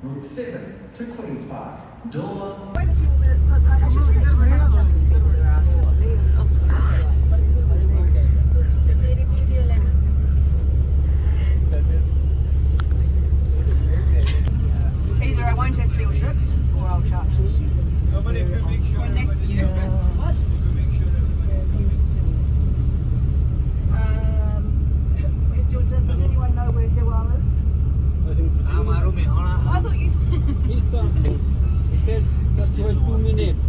Route 7 to Queen's Park. Door. Wait a few minutes. I should take my hands off. Either I won't have field trips or I'll charge the students. No, but if you make sure everybody's coming. What? If you make sure everybody's coming. Does anyone know where Joel is? I think so. I thought you said. He said just for 2 minutes.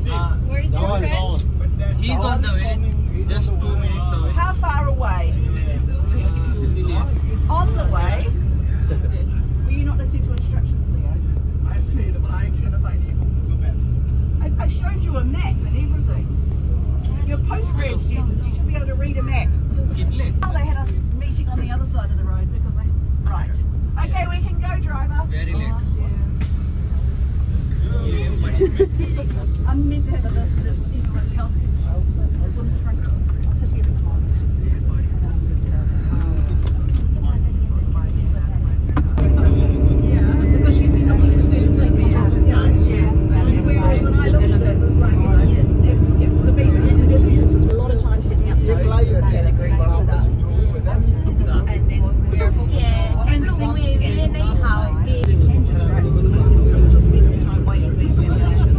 See, Where is your friend? but that He's on the way, just 2 minutes away. How far away? 2 minutes. On the way? Were you not listening to instructions, Leo? I said, but I can't find you on Google Maps. I showed you a map and everything. If you're postgrad students, you should be able to read a map. Oh, they had us meeting on the other side of the road because they. Right. Okay, we can go, driver. Very late. I'm meant to have a list of everyone's health conditions, but I wouldn't drink them. I'll sit here this morning. Yeah, because she'd be looking for certain things. Yeah. Whereas when I looked at it, it was like, it was a big individual. It was a lot of time setting up roads and groups and stuff. And then and the thing you can just write it. Just spend the time waiting for the examination.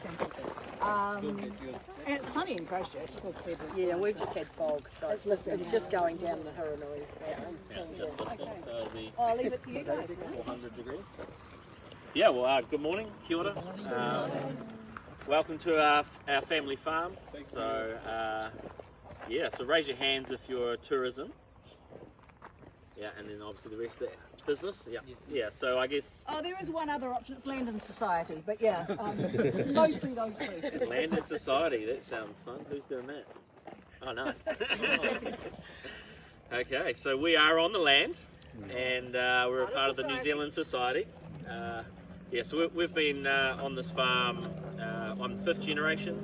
thank you. And it's sunny in Christchurch. It's all clear blue Yeah, skies, we've so- just had fog, so it's just going down the Hurunui. So. I'll leave it to you guys. 400 degrees. Yeah, well, good morning, kia ora. Welcome to our family farm. So, yeah, so raise your hands if you're tourism. Yeah, and then obviously the rest of the business. Yeah, so I guess Oh, there is one other option. It's Land and Society, but yeah, mostly those two. land and society, that sounds fun. Who's doing that? Oh, nice. Okay, so we are on the land, and we're a part of the New Zealand Society. Yeah, so we've been on this farm on 5th generation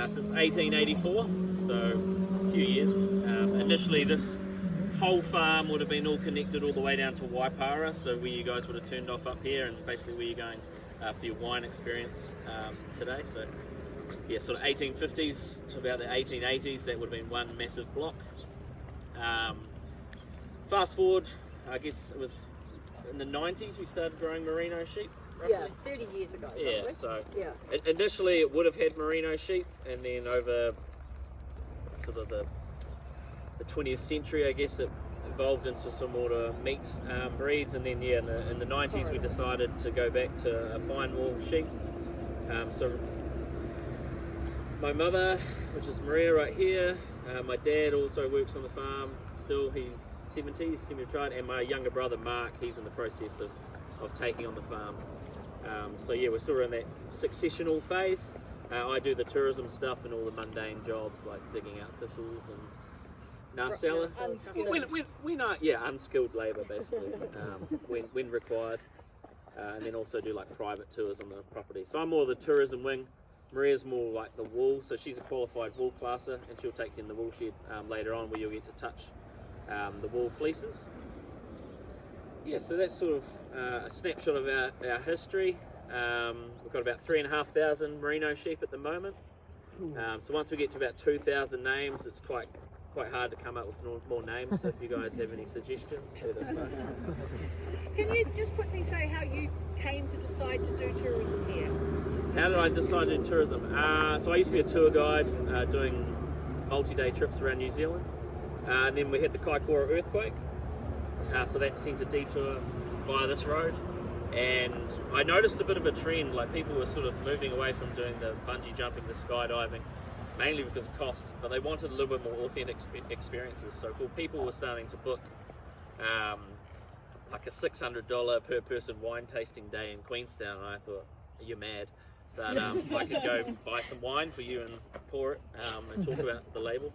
since 1884, so a few years. Initially, this whole farm would have been all connected all the way down to Waipara, so where you guys would have turned off up here, and basically where you're going for your wine experience today. So, yeah, sort of 1850s to about the 1880s, that would have been one massive block. Fast forward, I guess it was in the 90s we started growing merino sheep, roughly. Yeah, 30 years ago. Yeah, roughly. so Yeah. initially it would have had merino sheep, and then over sort of the 20th century, I guess, it evolved into some more meat breeds, and then yeah, in the 90s we decided to go back to a fine wool sheep. So my mother, which is Maria right here, my dad also works on the farm still. He's 70, he's semi-retired, and my younger brother Mark, he's in the process of taking on the farm. So yeah, we're sort of in that successional phase. I do the tourism stuff and all the mundane jobs like digging out thistles and nacella. Unskilled labour basically, when required, and then also do like private tours on the property. So I'm more the tourism wing. Maria's more like the wool, so she's a qualified wool classer, and she'll take you in the wool shed later on, where you'll get to touch the wool fleeces. Yeah, so that's sort of a snapshot of our history. We've got about 3,500 merino sheep at the moment. So once we get to about 2,000 names, it's quite hard to come up with more names. So if you guys have any suggestions, let us know. Can you just quickly say how you came to decide to do tourism here? How did I decide to do tourism? So I used to be a tour guide doing multi-day trips around New Zealand. And then we had the Kaikoura earthquake. So that sent a detour via this road. And I noticed a bit of a trend, like people were sort of moving away from doing the bungee jumping, the skydiving, mainly because of cost, but they wanted a little bit more authentic experiences. So people were starting to book like a $600 per person wine tasting day in Queenstown, and I thought, you're mad. But I could go buy some wine for you and pour it and talk about the label.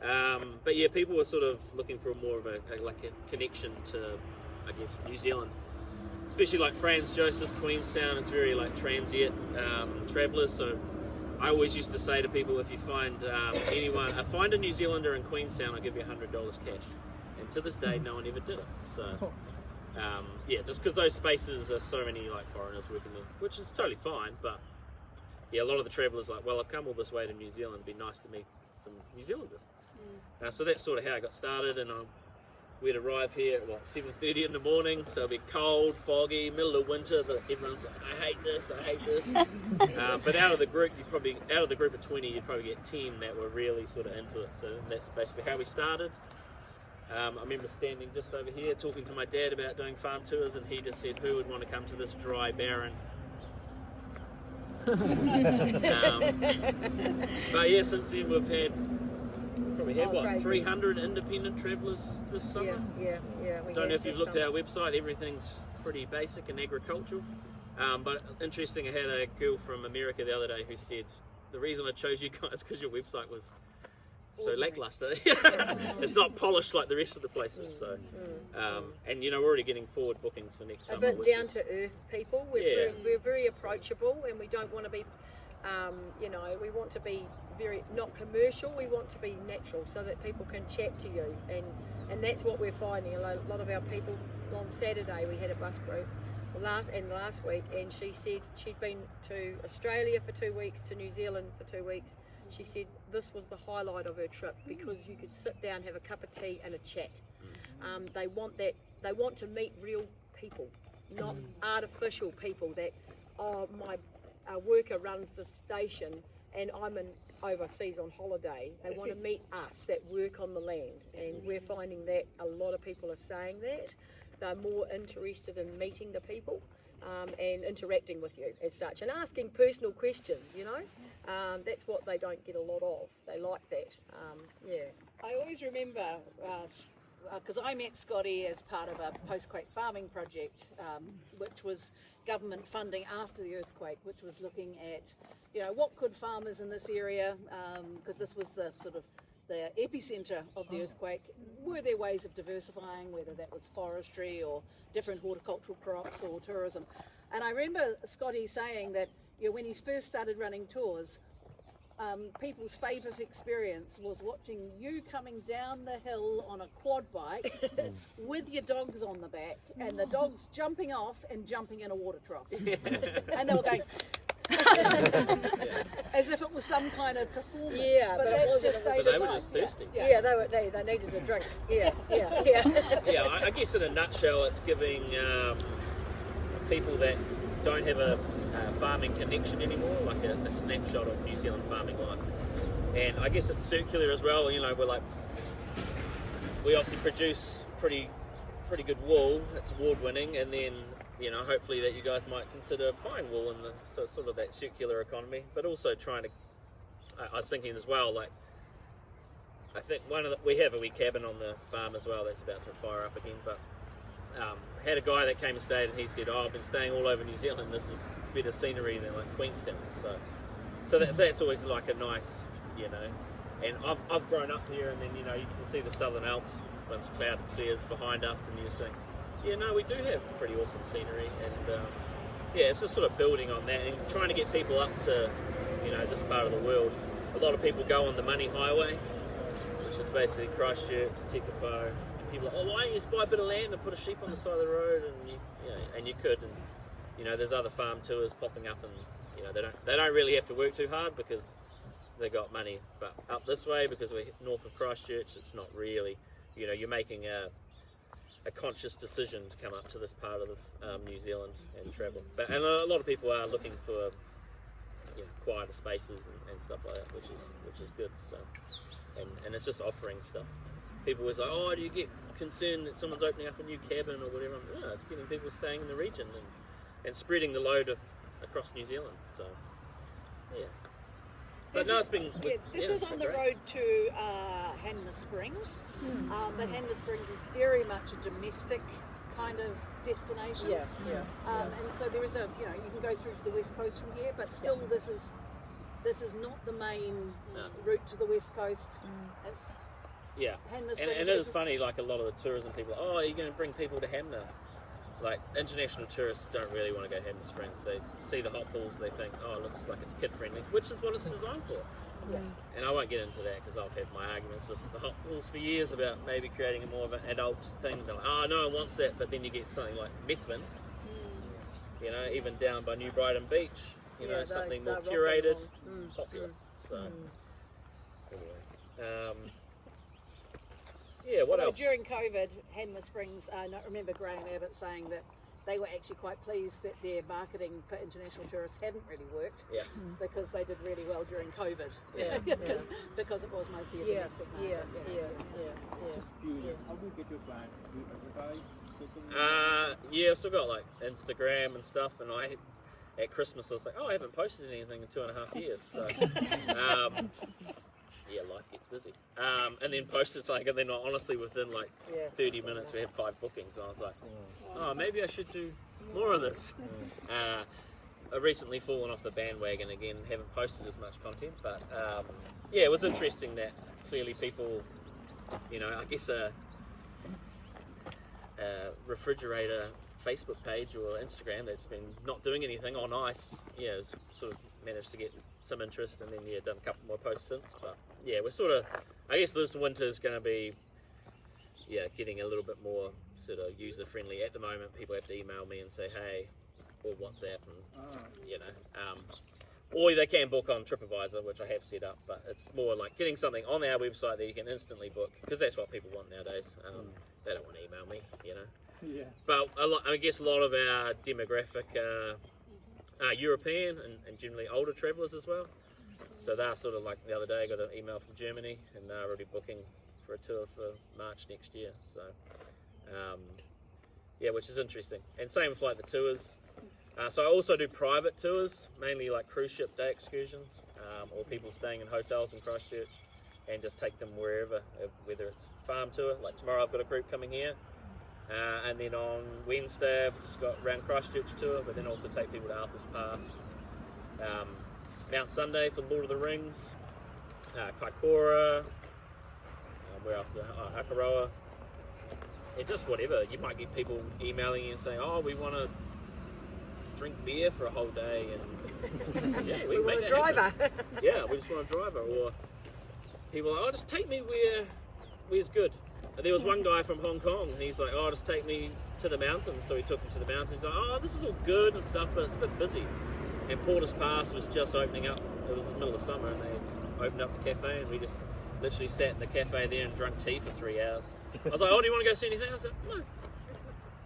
But yeah, people were sort of looking for more of a connection to, I guess, New Zealand. Especially like Franz Josef, Queenstown, it's very like transient travellers. So I always used to say to people, if you find find a New Zealander in Queenstown, I'll give you $100 cash. And to this day, no one ever did it. So yeah, just because those spaces are so many like foreigners working there, which is totally fine. But yeah, a lot of the travellers like, well, I've come all this way to New Zealand, it'd be nice to meet some New Zealanders. So that's sort of how I got started, and we'd arrive here at what, 7:30 in the morning, so it'd be cold, foggy, middle of winter, but everyone's like, I hate this. But out of the group of 20, you'd probably get 10 that were really sort of into it. So that's basically how we started. I remember standing just over here talking to my dad about doing farm tours, and he just said, who would want to come to this dry, barren? But yeah, since then we've had what, 300 independent travellers this summer. Yeah. Don't know if you've looked at our website, everything's pretty basic and agricultural. But interesting, I had a girl from America the other day who said, the reason I chose you guys because your website was so lackluster. It's not polished like the rest of the places. So, and you know, we're already getting forward bookings for next summer. A bit down to earth people. We're very approachable, and we don't want to be, we want to be very not commercial. We want to be natural, so that people can chat to you, and that's what we're finding. A lot of our people on Saturday we had a bus group. Last week, and she said she'd been to Australia for 2 weeks, to New Zealand for 2 weeks. She said this was the highlight of her trip because you could sit down, have a cup of tea and a chat. They want that. They want to meet real people, not artificial people that, worker runs the station and I'm overseas on holiday, they want to meet us that work on the land, and we're finding that a lot of people are saying that. They're more interested in meeting the people and interacting with you as such, and asking personal questions, you know. That's what they don't get a lot of. They like that. I always remember, because I met Scotty as part of a post-quake farming project, which was government funding after the earthquake, which was looking at, you know, what could farmers in this area, because this was the sort of the epicenter of the earthquake, were there ways of diversifying, whether that was forestry or different horticultural crops or tourism. And I remember Scotty saying that, you know, when he first started running tours, people's favourite experience was watching you coming down the hill on a quad bike with your dogs on the back, and the dogs jumping off and jumping in a water trough. And they were going as if it was some kind of performance. Yeah, but but that's it just wasn't. So they were just thirsty. Yeah, they needed a drink. Yeah. Yeah, I guess in a nutshell, it's giving people that don't have a farming connection anymore, like a snapshot of New Zealand farming life. And I guess it's circular as well. You know, we obviously produce pretty good wool. It's award winning, and then, you know, hopefully that you guys might consider buying wool in the sort of that circular economy, but also trying to. I was thinking as well, like, I think we have a wee cabin on the farm as well that's about to fire up again, but had a guy that came and stayed, and he said, "Oh, I've been staying all over New Zealand. This is better scenery than like Queenstown." So that's always like a nice, you know. And I've grown up here, and then, you know, you can see the Southern Alps once cloud clears behind us, and you just think, yeah, no, we do have pretty awesome scenery, and yeah, it's just sort of building on that and trying to get people up to, you know, this part of the world. A lot of people go on the money highway, which is basically Christchurch, Tekapo, and people are, oh, why don't you just buy a bit of land and put a sheep on the side of the road, and you could, and, you know, there's other farm tours popping up, and, you know, they don't really have to work too hard because they got money. But up this way, because we're north of Christchurch, it's not really, you know, you're making a conscious decision to come up to this part of New Zealand and travel. And a lot of people are looking for, you know, quieter spaces and stuff like that, which is good. So, and it's just offering stuff. People always like, oh, do you get concerned that someone's opening up a new cabin or whatever? No, it's getting people staying in the region and spreading the load across New Zealand. So, yeah. But no, it's been. This is on the road to Hanmer Springs, but Hanmer Springs is very much a domestic kind of destination. And so there is you know, you can go through to the west coast from here, but still this is not the main route to the west coast. It's Hanmer Springs. And it is funny, like a lot of the tourism people, oh, are you going to bring people to Hanmer? Like, international tourists don't really want to go to Hanmer Springs. They see the hot pools, they think, oh, it looks like it's kid friendly, which is what it's designed for. And I won't get into that because I've had my arguments with the hot pools for years about maybe creating a more of an adult thing. They're like, oh, no one wants that, but then you get something like Methven, you know, even down by New Brighton Beach, you know, something more curated, popular. So, anyway. Yeah, what else? During COVID, Hanmer Springs, I remember Graham Abbott saying that they were actually quite pleased that their marketing for international tourists hadn't really worked, because they did really well during COVID, because it was mostly a domestic market. Just curious, how do you get your clients? Do you advertise? Social media? Yeah, I've still got like Instagram and stuff, and at Christmas I was like, oh, I haven't posted anything in 2.5 years, so yeah, life gets busy. And then posted something, and then honestly within like 30 minutes we had 5 bookings, and I was like, oh, maybe I should do more of this. I've recently fallen off the bandwagon again, haven't posted as much content, but yeah, it was interesting that clearly people, you know, I guess a refrigerator Facebook page or Instagram that's been not doing anything on ice, sort of managed to get some interest, and then done a couple more posts since. But yeah, we're sort of, I guess this winter is going to be getting a little bit more sort of user friendly. At the moment people have to email me and say hey, or WhatsApp, and or they can book on TripAdvisor, which I have set up, but it's more like getting something on our website that you can instantly book, because that's what people want nowadays. They don't want to email me, you know. Yeah. But I guess a lot of our demographic European and generally older travellers as well. So they're sort of like the other day I got an email from Germany and they're already booking for a tour for March next year. So yeah, which is interesting. And same with like the tours. So I also do private tours, mainly like cruise ship day excursions, or people staying in hotels in Christchurch, and just take them wherever, whether it's farm tour, like tomorrow I've got a group coming here, and then on Wednesday I've just got round Christchurch tour, but then also take people to Arthur's Pass, Mount Sunday for Lord of the Rings, Kaikoura, where else? Akaroa, and just whatever. You might get people emailing you and saying, oh, we want to drink beer for a whole day, and yeah, we want make a that driver. happen. Yeah, we just want a driver. Or people are like, oh, just take me where's good. And there was one guy from Hong Kong, and he's like, oh, just take me to the mountains. So he took him to the mountains. He's like, oh, this is all good and stuff, but it's a bit busy. And Porter's Pass was just opening up. It was the middle of summer, and they opened up the cafe, and we just literally sat in the cafe there and drank tea for 3 hours. I was like, oh, do you want to go see anything? I said, no.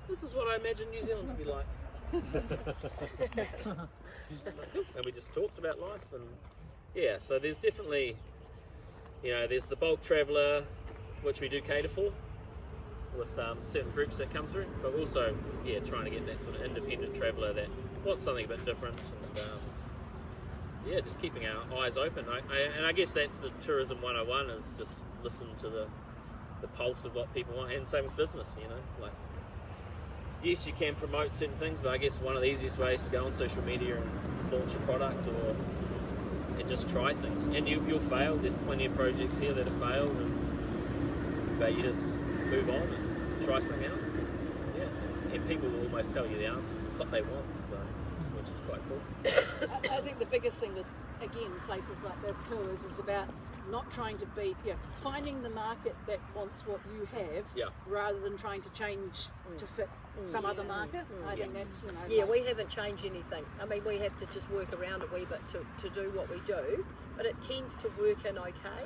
This is what I imagine New Zealand to be like. And we just talked about life, and yeah, so there's definitely, there's the bulk traveller, which we do cater for with certain groups that come through, but also trying to get that sort of independent traveller that wants something a bit different, and just keeping our eyes open. And I guess that's the tourism 101, is just listen to the pulse of what people want, and same with business, like, yes, you can promote certain things, but I guess one of the easiest ways to go on social media and launch a product and just try things. And you'll fail. There's plenty of projects here that have failed, but you just move on and try something else. And people will almost tell you the answers of what they want, so, which is quite cool. I think the biggest thing that, again, places like this too is about not trying to be, finding the market that wants what you have, rather than trying to change to fit some other market. I think that's, we haven't changed anything. I mean, we have to just work around a wee bit to do what we do, but it tends to work in okay.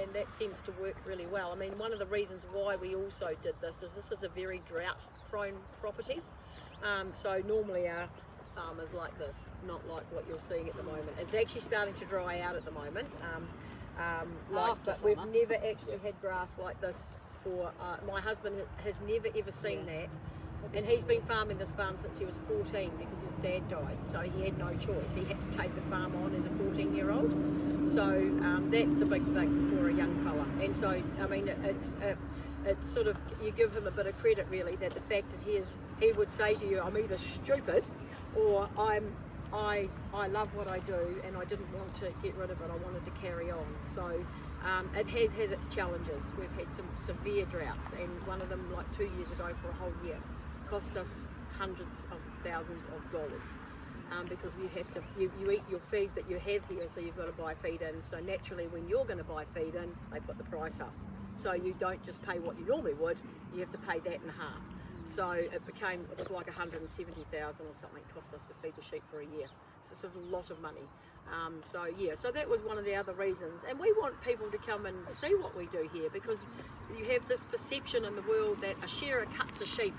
And that seems to work really well. I mean, one of the reasons why we also did this is a very drought-prone property. So normally our farmers like this, not like what you're seeing at the moment. It's actually starting to dry out at the moment. But we've never actually had grass like this for, my husband has never ever seen that. And he's been farming this farm since he was 14 because his dad died. So he had no choice. He had to take the farm on as a 14-year-old. So that's a big thing for a young fella. And so, I mean, it's sort of, you give him a bit of credit really, that the fact that he would say to you, I'm either stupid or I love what I do and I didn't want to get rid of it, I wanted to carry on. So it has its challenges. We've had some severe droughts, and one of them like 2 years ago for a whole year cost us hundreds of thousands of dollars. Because you have to, you eat your feed that you have here, so you've got to buy feed in. So naturally when you're going to buy feed in, they put the price up. So you don't just pay what you normally would, you have to pay that in half. So it was like 170,000 or something cost us to feed the sheep for a year. So it's a lot of money. So that was one of the other reasons. And we want people to come and see what we do here, because you have this perception in the world that a shearer cuts a sheep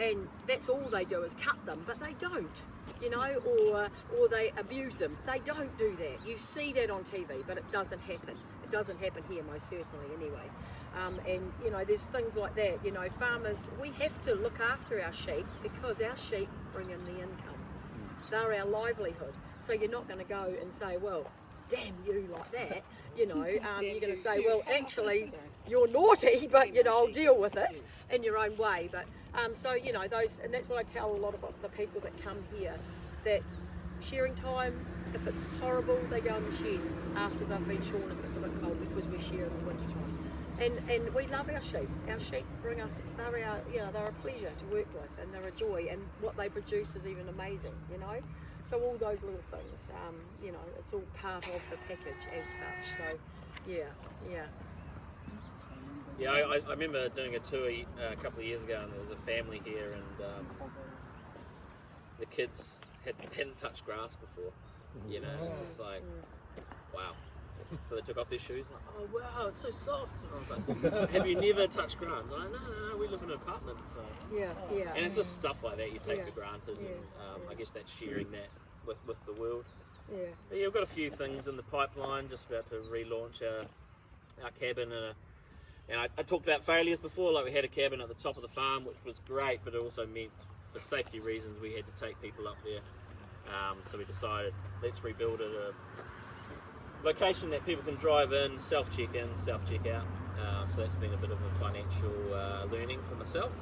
and that's all they do is cut them, but they don't, or they abuse them. They don't do that. You see that on TV, but it doesn't happen. It doesn't happen here, most certainly, anyway. And there's things like that. Farmers, we have to look after our sheep because our sheep bring in the income. They're our livelihood. So you're not going to go and say, well, damn you like that. You're going to say, well, actually, you're naughty, but I'll deal with it in your own way. But those, and that's what I tell a lot of the people that come here, that shearing time, if it's horrible, they go in the shed after they've been shorn if it's a bit cold, because we shear in the winter time. And we love our sheep. Our sheep bring us, they're a pleasure to work with, and they're a joy, and what they produce is even amazing, So all those little things, it's all part of the package as such. So, yeah. Yeah, I remember doing a tour a couple of years ago, and there was a family here, and the kids hadn't touched grass before. It's just like, wow. So they took off their shoes. Like, oh wow, it's so soft. And I was like, have you never touched ground? Like, no, we live in an apartment. So. Yeah. And it's just stuff like that you take Yeah. for granted. Yeah. And I guess that's sharing that with the world. Yeah. But yeah, we've got a few things in the pipeline. Just about to relaunch our cabin. And I talked about failures before. Like we had a cabin at the top of the farm, which was great, but it also meant for safety reasons we had to take people up there. So we decided let's rebuild it a location that people can drive in, self-check in, self-check out. So that's been a bit of a financial learning for myself.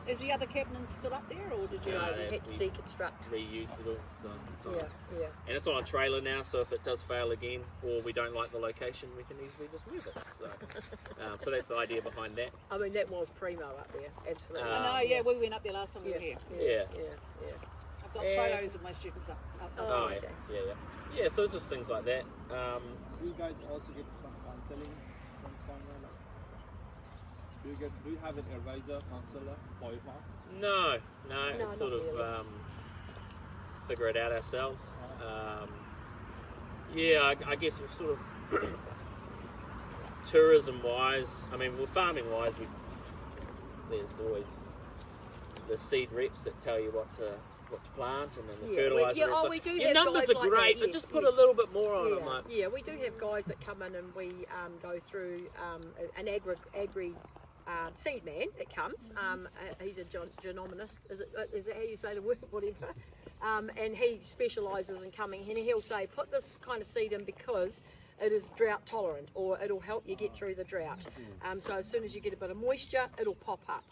Is the other cabin still up there, or did you? No, we had to deconstruct. Reuse it all. So it's on, Yeah. and it's on a trailer now, so if it does fail again, or we don't like the location, we can easily just move it. So that's the idea behind that. I mean, that was primo up there, absolutely. I know, yeah, we went up there last time we were here. Yeah. I've got Yeah. photos of my students up Oh, Oh, okay. yeah. So it's just things like that. Do you guys also get some counseling from somewhere? Like, do you have an advisor, counselor for your farm? No, No, it's not sort of really. figure it out ourselves. I guess we've sort of tourism-wise. I mean, well, farming-wise, there's always the seed reps that tell you what to plant and then the fertilizer. We do Your have numbers guys are like great, that, but yes, just put yes. a little bit more on them. Like, Yeah, we do have guys that come in and we go through an agri seed man that comes. He's a genomist. Is it how you say the word? Whatever. And he specialises in coming and he'll say, put this kind of seed in because it is drought tolerant, or it'll help you get through the drought. So as soon as you get a bit of moisture, it'll pop up.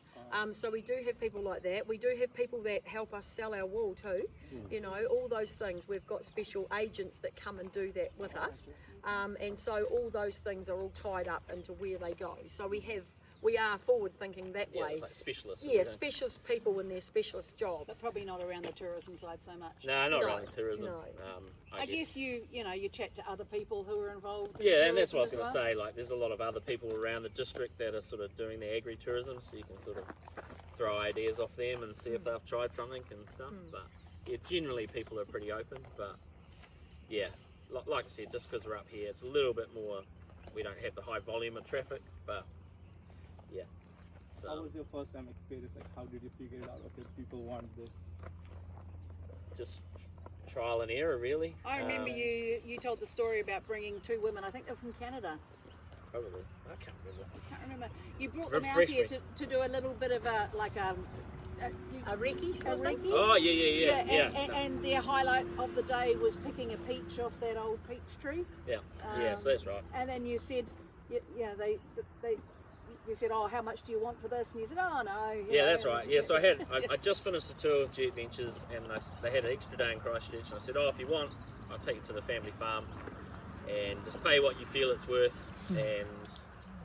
So we do have people like that. We do have people that help us sell our wool too. You know, all those things. We've got special agents that come and do that with us. And so all those things are all tied up into where they go. So we are forward thinking that way. it's like specialists. Yeah, specialist people in their specialist jobs. But probably not around the tourism side so much. No, not No, really tourism. no. I guess you chat to other people who are involved. In Yeah, and that's what I was tourism going to as say. Like, there's a lot of other people around the district that are sort of doing the agri-tourism, so you can sort of throw ideas off them and see if they've tried something and stuff. But yeah, generally people are pretty open. But yeah, like I said, just because we're up here, it's a little bit more. We don't have the high volume of traffic, but yeah. How So was your first time experience? Like, how did you figure it out? Okay, people want this. just trial and error, really. well. I remember you told the story about bringing two women. I think they're from Canada. Probably. I can't remember. I can't remember. You brought them out Refresh here me. to do a little bit of a recce sort of thing? recce. Oh yeah. And their highlight of the day was picking a peach off that old peach tree. Yeah, so that's right. And then you said, you said, oh, how much do you want for this? And you said, oh no. Yeah, that's right. Yeah, so I just finished a tour of Jet Ventures, and they had an extra day in Christchurch, and I said, oh, if you want, I'll take you to the family farm, and just pay what you feel it's worth, and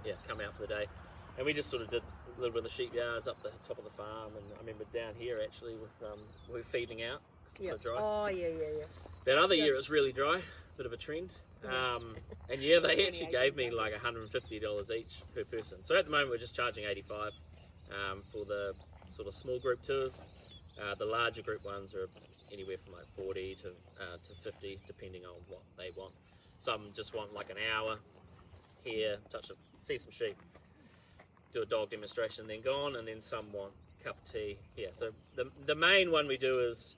yeah, come out for the day. And we just sort of did a little bit of the sheep yards up the top of the farm, and I remember down here actually with we were feeding out, so dry. Oh yeah. That other year it was really dry, bit of a trend. And yeah, they actually gave me like $150 each per person. So at the moment we're just charging $85 for the sort of small group tours. The larger group ones are anywhere from like 40 to 50, depending on what they want. Some just want like an hour here, see some sheep, do a dog demonstration, then go on, and then some want a cup of tea. Yeah, so the main one we do is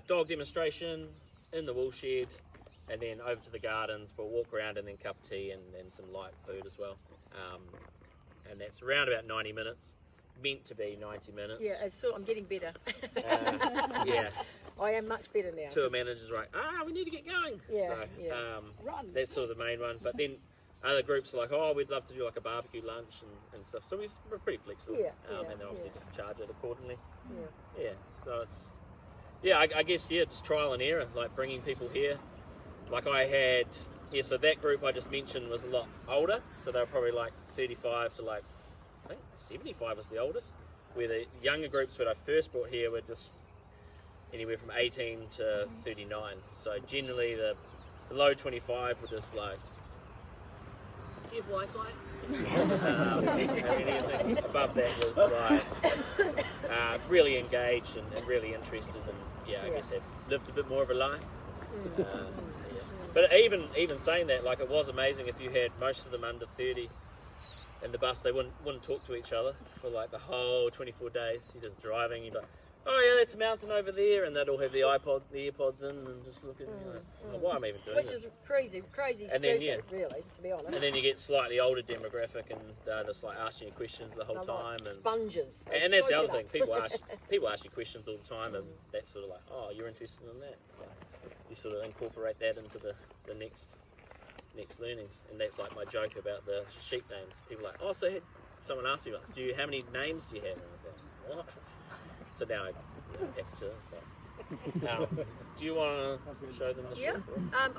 dog demonstration in the wool shed, and then over to the gardens for a walk around, and then cup of tea and some light food as well. And that's around about 90 minutes, meant to be 90 minutes. Yeah, I'm getting better. Yeah. I am much better now. Tour managers are like, we need to get going. Yeah, So, yeah. Run. that's sort of the main one. But then other groups are like, we'd love to do like a barbecue lunch and stuff. So we're pretty flexible. Yeah, And then obviously just charge it accordingly. Yeah. Yeah, so it's, I guess, just trial and error, like bringing people here. Like I had, so that group I just mentioned was a lot older, so they were probably like 35 to like, I think 75 was the oldest, where the younger groups that I first brought here were just anywhere from 18 to 39. So generally the low 25 were just like, do you have Wi-Fi? And anything above that was like really engaged and really interested, and I guess have lived a bit more of a life. But even saying that, like, it was amazing if you had most of them under 30 in the bus. They wouldn't talk to each other for like the whole 24 days. You're just driving, you're like, oh yeah, that's a mountain over there, and they'd all have the earpods in and just looking, like, oh, why am I even doing Which this? is crazy And stupid, then, really, to be honest. And then you get slightly older demographic, and just like asking you questions the whole time, and sponges. and that's the Soak other it thing. up. People ask you questions all the time, and that's sort of like, oh, you're interested in that. So you sort of incorporate that into the next learnings, and that's like my joke about the sheep names. People are like, oh, so someone asked me, like, how many names do you have? And I was like, what? So now I have to. Do you want to show them the Yeah, sheep?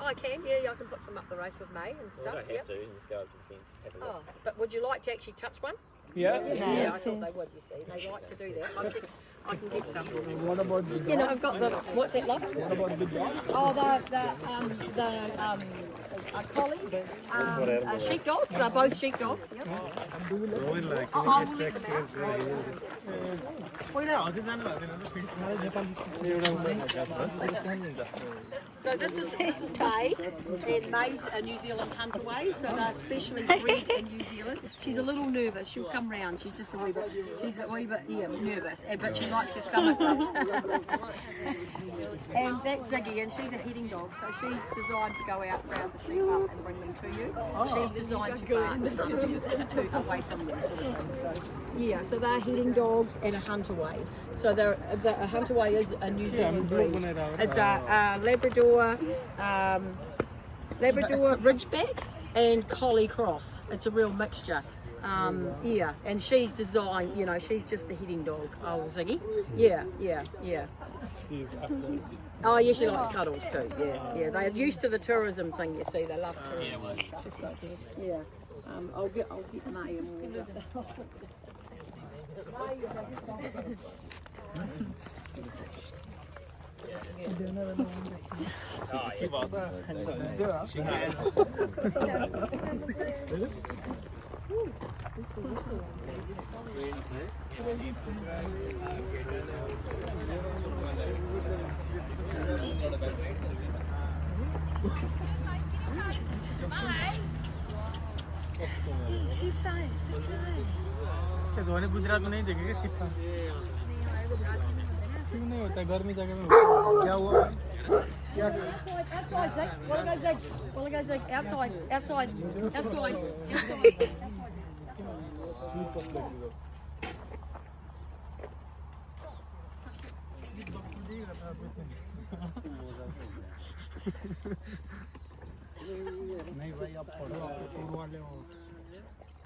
I can. Yeah, I can put some up the race with May and Well, stuff. I don't have to. You can just go up to the fence, have a look. Oh, but would you like to actually touch one? Yes. Yeah, I thought they would. You see, they like to do that. I can get some. What about the You know, I've got the what's that like? what about the dog? Oh, a collie, sheepdogs. They're both sheepdogs. Yep. I'll let them out. So this is May, and May's a New Zealand hunter way, so they're specially bred in New Zealand. She's a little nervous. She'll come round. She's just a wee bit. She's a wee bit nervous, but she likes her stomach rubbed. And that's Ziggy, and she's a heading dog, so she's designed to go out, round the sheep up and bring them to you. She's designed to bark away from you, sort of thing. So yeah, so they're heading dogs and a hunter way. So a hunter way is a New Zealand breed. It's a Labrador Ridgeback and Collie Cross. It's a real mixture. Yeah, and she's designed, you know, she's just a heading dog. Oh, Ziggy. Yeah. Oh, yeah, she likes cuddles too. Yeah. They're used to the tourism thing. You see, they love tourism. She's so cute. Yeah. I'll get May and we'll Gujarat में नहीं देखेगा ship का क्यों नहीं होता गर्मी जगह में क्या हुआ क्या outside, Zig. Wanna go, Zig? Outside. नहीं भाई आप पढ़ो आप टूर वाले हो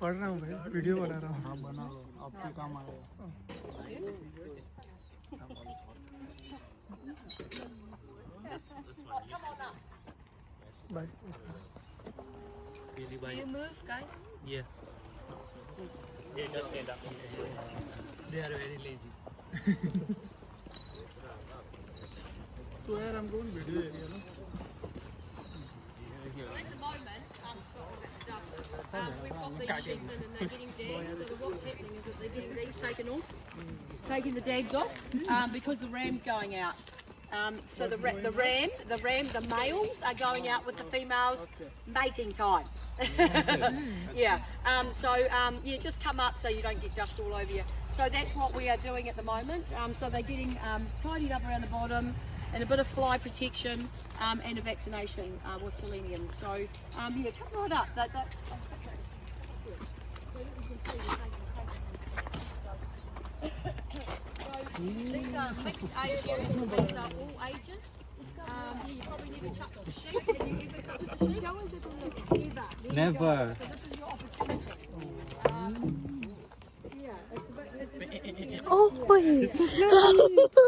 पढ़ रहा हूँ भाई वीडियो बना रहा हूँ हाँ बना लो आपके काम आएगा Can you move, guys? Yeah. Yeah, just stand up. They are very lazy. So where I'm going video area, no? At the moment, we've got these sheep in and they're getting dags. So what's happening is that they're getting these taking the dags off because the ram's going out. So the males are going out with the females, mating time. Yeah. Yeah, just come up so you don't get dust all over you. So that's what we are doing at the moment. So they're getting tidied up around the bottom, and a bit of fly protection and a vaccination with selenium. So yeah, come right up. These are mixed age areas, these are all ages. Yeah, you probably never touched the sheep. Have you ever touched the sheep? Ever. Never. So this is your opportunity. Yeah, it's a bit... Oh,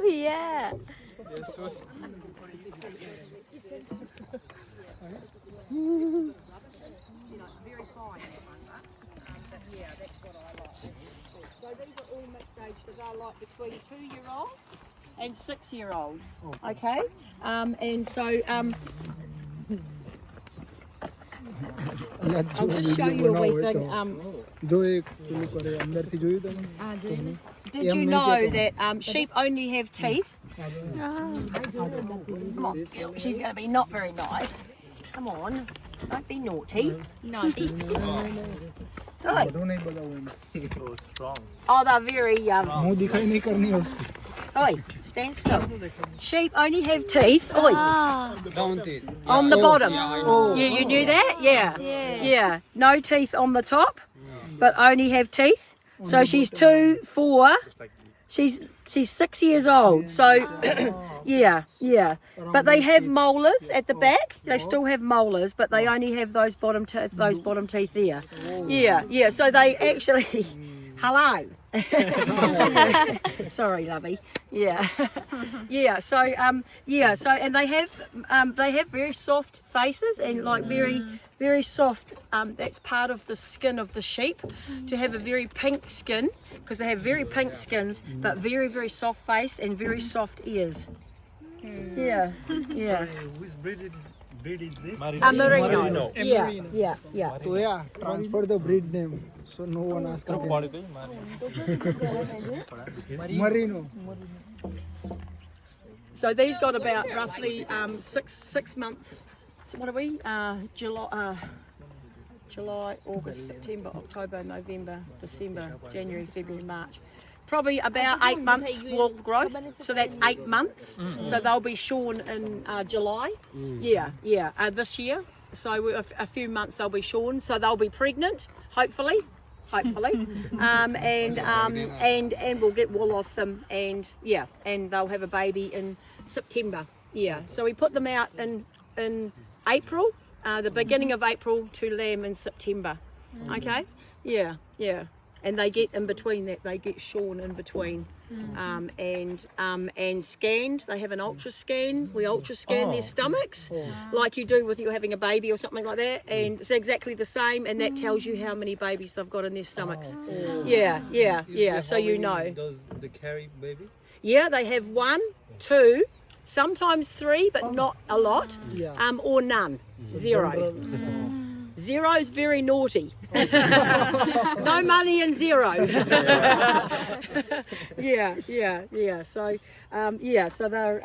yeah. They're so skinny. You know, it's very fine. But yeah, that's what I like. So these are all mixed age, so they're like between 2-year-olds and 6-year-olds. Okay? And so I'll just show you a wee thing. Did you know that sheep only have teeth? She's going to be not very nice. Come on, don't be naughty. Naughty. Good. So strong. Oh, they're very मुंह दिखाई नहीं करनी है उसकी Oi, stand still. Sheep only have teeth. Oi, down teeth on the bottom. yeah, You knew that? Yeah. Yeah. Yeah. No teeth on the top, but only have teeth. So she's 2, 4. She's 6 years old. So yeah. But they have molars at the back. They still have molars, but they only have those bottom teeth there. Yeah. So they actually hello. Sorry, lovey. Yeah. So and they have very soft faces and like very soft. That's part of the skin of the sheep, to have a very pink skin, because they have very pink skins, but very, very soft face and very soft ears. Yeah. which breed is this Merino. Yeah. so yeah transfer the breed name so no one asks Merino So these got about roughly 6 months. So what are we? July, August, September, October, November, December, January, February, March. Probably about 8 months wool growth. So that's 8 months. So they'll be shorn in July. Yeah. This year. So a few months they'll be shorn. So they'll be pregnant, hopefully. And we'll get wool off them, and they'll have a baby in September. Yeah. So we put them out in April, the beginning of April, to lamb in September. Okay. Yeah. And they get in between that. They get shorn in between, and scanned. They have an ultra scan. We ultra scan their stomachs, like you do with you having a baby or something like that. And it's exactly the same, and that tells you how many babies they've got in their stomachs. Yeah. So you know. does they carry baby Yeah, they have 1, 2, sometimes 3, but not a lot. Or none. 0. 0 is very naughty. No money and 0. Yeah. So So they're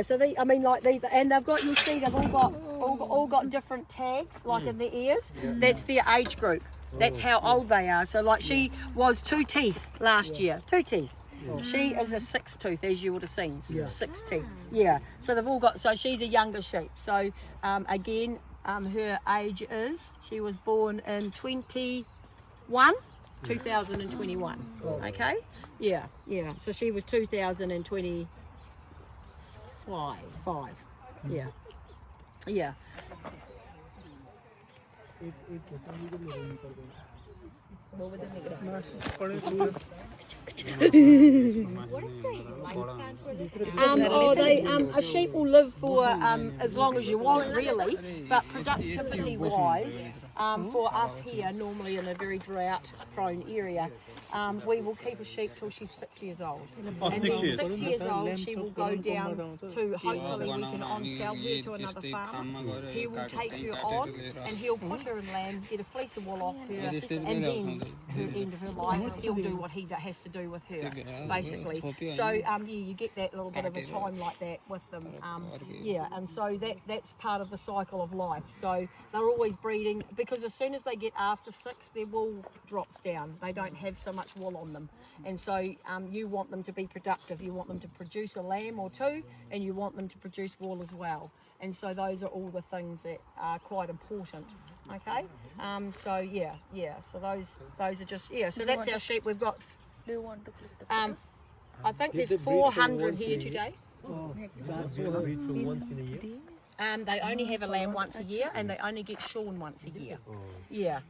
So they, I mean, like and they've got, you'll see they've all got different tags, like in their ears. That's their age group. That's how old they are. So like she was 2 teeth last year. 2 teeth. She is a 6 tooth, as you would have seen. 6 teeth. Yeah. So they've all got. So she's a younger sheep. So again. Her age is, she was born in 2021. Okay? Yeah. So she was 2025. Yeah. A sheep will live for as long as you want, really, but productivity wise, for us here, normally in a very drought prone area, we will keep a sheep till she's 6 years old. And then 6 years old, she will go down to, hopefully we can on-sell her to another farmer. He will take her on and he'll put her in lamb, get a fleece of wool off her, and then her end of her life, he'll do what he has to do with her, basically. So you get that little bit of a time like that with them. And so that's part of the cycle of life. So they're always breeding, because as soon as they get after 6, their wool drops down. They don't have so much wool on them, and so you want them to be productive. You want them to produce a lamb or 2, and you want them to produce wool as well. And so those are all the things that are quite important. Okay. So those are just So that's our sheep. We've got. Do you want to click the I think there's 400 here today. once in a year. They only have a lamb once a year, and they only get shorn once a year. Yeah.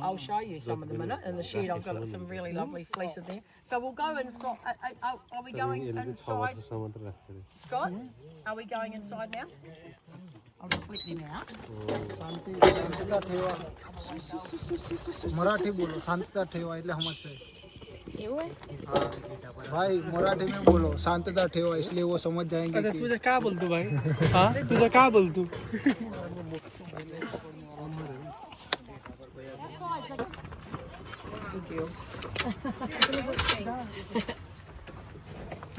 I'll show you some of them in it. In the shed, I've got some really lovely fleeces there. So we'll go inside. Are we going inside? Scott, are we going inside now? I'll just let them out. Marathi बोलो शांतता ठेवा એટલે समझते એવું है भाई मराठी में बोलो शांतता ठेवा इसलिए वो समझ जाएंगे अच्छा तुझे क्या बोलतो भाई हाँ तुझे क्या बोलतो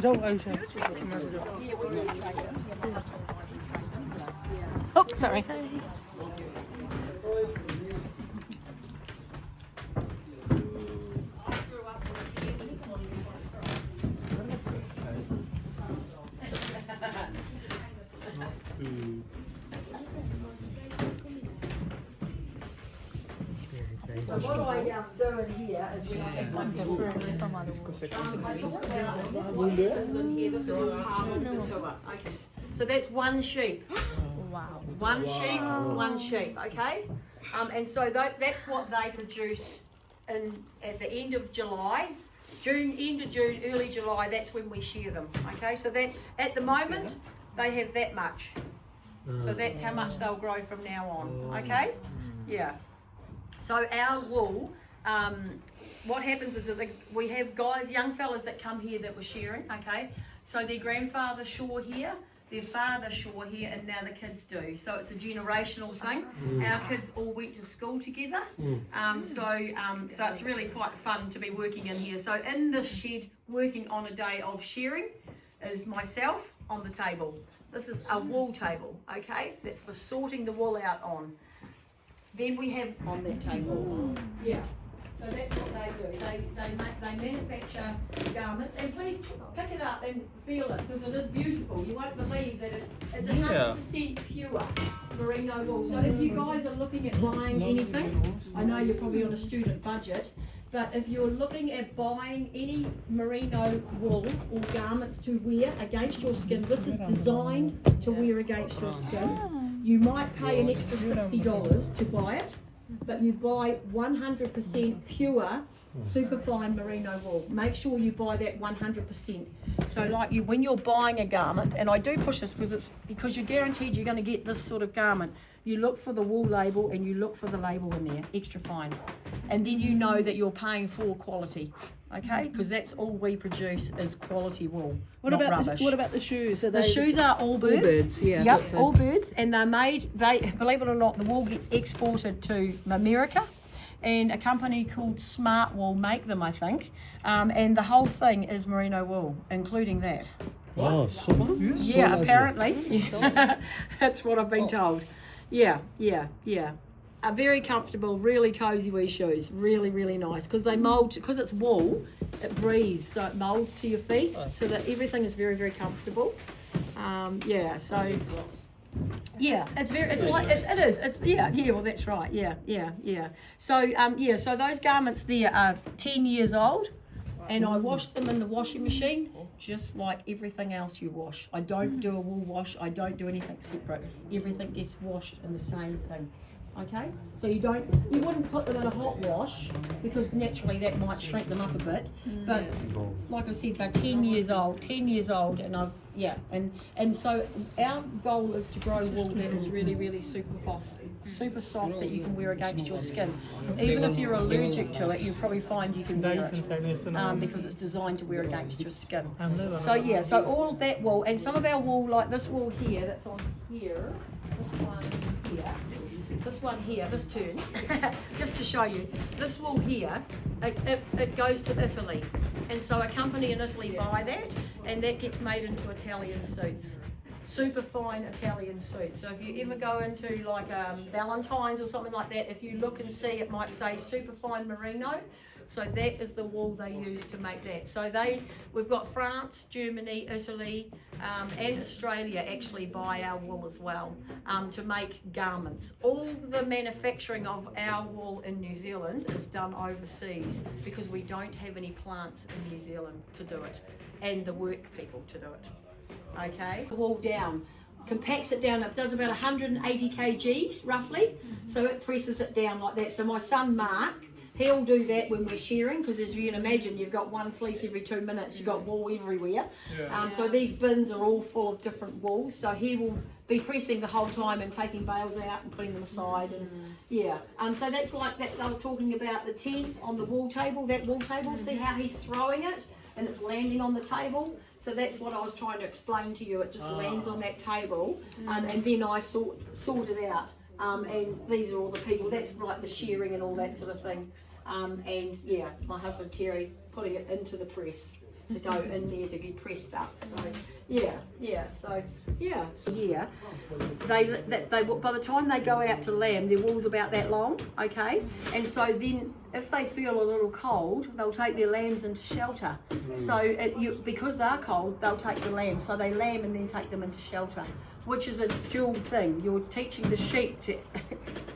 जाऊ Ayusha Oh, sorry. So what I do in here is when I have some in here, this is all part of the tour. Okay. So that's one sheep. Wow. One sheep, okay? And so that's what they produce at the end of July. End of June, early July, that's when we shear them, okay? So that at the moment, they have that much. So that's how much they'll grow from now on, okay? Yeah. So our wool, what happens is that we have guys, young fellas that come here that were shearing, okay? So their grandfather shore here, their father shore here, and now the kids do. So it's a generational thing. Our kids all went to school together. So it's really quite fun to be working in here. So in this shed, working on a day of shearing, is myself on the table. This is a wool table, okay? That's for sorting the wool out on. Then we have on that table. Yeah. So that's what they do. They manufacture garments, and please pick it up and feel it because it is beautiful. You won't believe that it's 100% pure merino wool. So if you guys are looking at buying anything, I know you're probably on a student budget, but if you're looking at buying any merino wool or garments to wear against your skin, this is designed to wear against your skin. You might pay an extra $60 to buy it, but you buy 100% pure superfine merino wool. Make sure you buy that 100%. So like when you're buying a garment, and I do push this because you're guaranteed you're going to get this sort of garment, you look for the wool label and you look for the label in there, extra fine. And then you know that you're paying for quality, okay? Because that's all we produce is quality wool, not rubbish. What about the shoes? The shoes are all birds. All birds, yeah. Yep, all birds, and they're made. Believe it or not, the wool gets exported to America, and a company called Smart Wool make them, I think. And the whole thing is merino wool, including that. Oh, Yeah, apparently. That's what I've been told. Yeah. Very comfortable, really cozy wee shoes. Really, really nice because they mould. Because it's wool, it breathes, so it moulds to your feet, so that everything is very, very comfortable. Yeah. So. Yeah, it's very. It's like it is. It's yeah. Well, that's right. Yeah. So So those garments there are 10 years old, and I wash them in the washing machine, just like everything else you wash. I don't do a wool wash. I don't do anything separate. Everything gets washed in the same thing. Okay, so you wouldn't put them in a hot wash because naturally that might shrink them up a bit. But like I said, they're 10 years old, and and so our goal is to grow wool that is really, really super soft that you can wear against your skin. Even if you're allergic to it, you'll probably find you can wear it because it's designed to wear against your skin. So all of that wool, and some of our wool, like this wool here, that's on here, this one here, this turns, just to show you, this wool here, it goes to Italy, and so a company in Italy buy that, and that gets made into Italian suits, super fine Italian suits. So if you ever go into like Valentine's or something like that, if you look and see, it might say super fine merino. So that is the wool they use to make that. So we've got France, Germany, Italy, and Australia actually buy our wool as well to make garments. All the manufacturing of our wool in New Zealand is done overseas because we don't have any plants in New Zealand to do it, and the work people to do it. Okay, wool down. Compacts it down, it does about 180 kgs roughly, so it presses it down like that. So my son Mark, he'll do that when we're shearing, because as you can imagine, you've got one fleece every 2 minutes, you've got wool everywhere. So these bins are all full of different wools, so he will be pressing the whole time and taking bales out and putting them aside. And so that's like that. I was talking about the tent on the wool table, that wool table, see how he's throwing it and it's landing on the table. So that's what I was trying to explain to you. It just lands on that table, and then I sort it out. And these are all the people. That's like the shearing and all that sort of thing. And yeah, my husband Terry putting it into the press. to go in there to be pressed up. So they by the time they go out to lamb, their wool's about that long, okay? And so then if they feel a little cold, they'll take their lambs into shelter. So because they're cold, they'll take the lambs. So they lamb and then take them into shelter, which is a dual thing. You're teaching the sheep to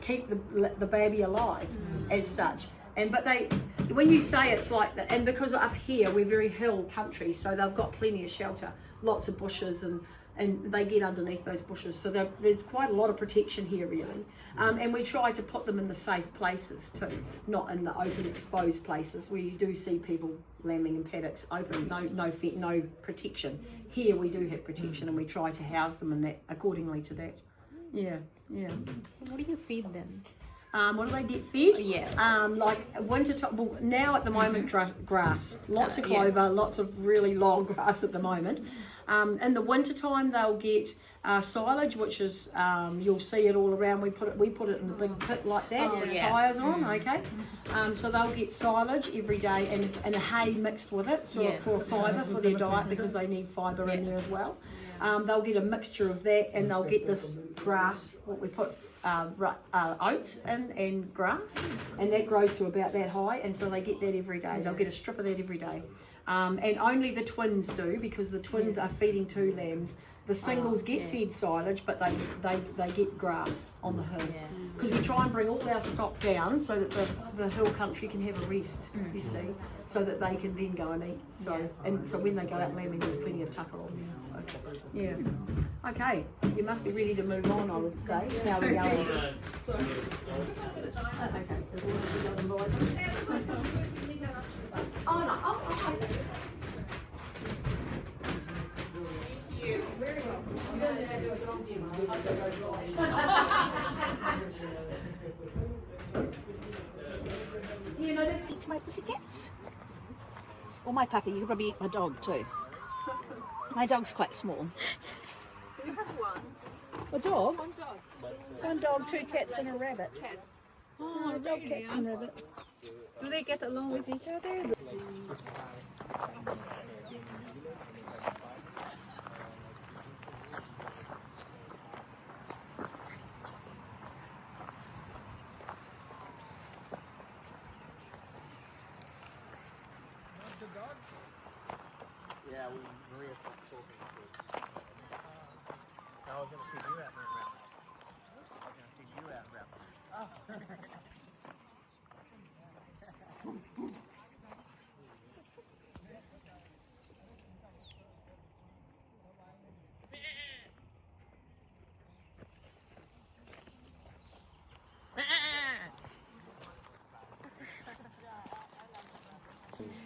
keep the baby alive as such. But when you say it's like that, and because up here we're very hill country, so they've got plenty of shelter, lots of bushes, and they get underneath those bushes. So there's quite a lot of protection here, really. And we try to put them in the safe places too, not in the open, exposed places where you do see people lambing in paddocks open, no protection. Here we do have protection, and we try to house them in that accordingly to that. Yeah. What do you feed them? What do they get fed? Yeah. Like winter time. Well, now at the moment, grass. Lots of clover, lots of really long grass at the moment. In the winter time, they'll get silage, which is you'll see it all around. We put it in the big pit like that with tyres on. Okay. So they'll get silage every day and a hay mixed with it, for fibre for their diet, because they need fibre in there as well. They'll get a mixture of that, and they'll get this grass, what we put oats and grass, and that grows to about that high, and so they get that every day. They'll get a strip of that every day. And only the twins do, because the twins are feeding 2 lambs. The singles get fed silage, but they get grass on the hill. Because we try and bring all our stock down so that the hill country can have a rest, you see, so that they can then go and eat. So when they go out lambing, there's plenty of tucker on there. So okay, you must be ready to move on, I would say. How we go on. Okay. Oh no. Oh, okay. Very well. You don't have to do a donkey, you know, that's my pussycats. Or my puppy. You could probably eat my dog too. My dog's quite small. We have one. A dog? One dog. One dog, 2 cats and a rabbit. Cats. Oh, a dog, cats and rabbit. Do they get along with each other? Yeah, Maria stopped talking to I was going to see you out there around. I was going to see you out around.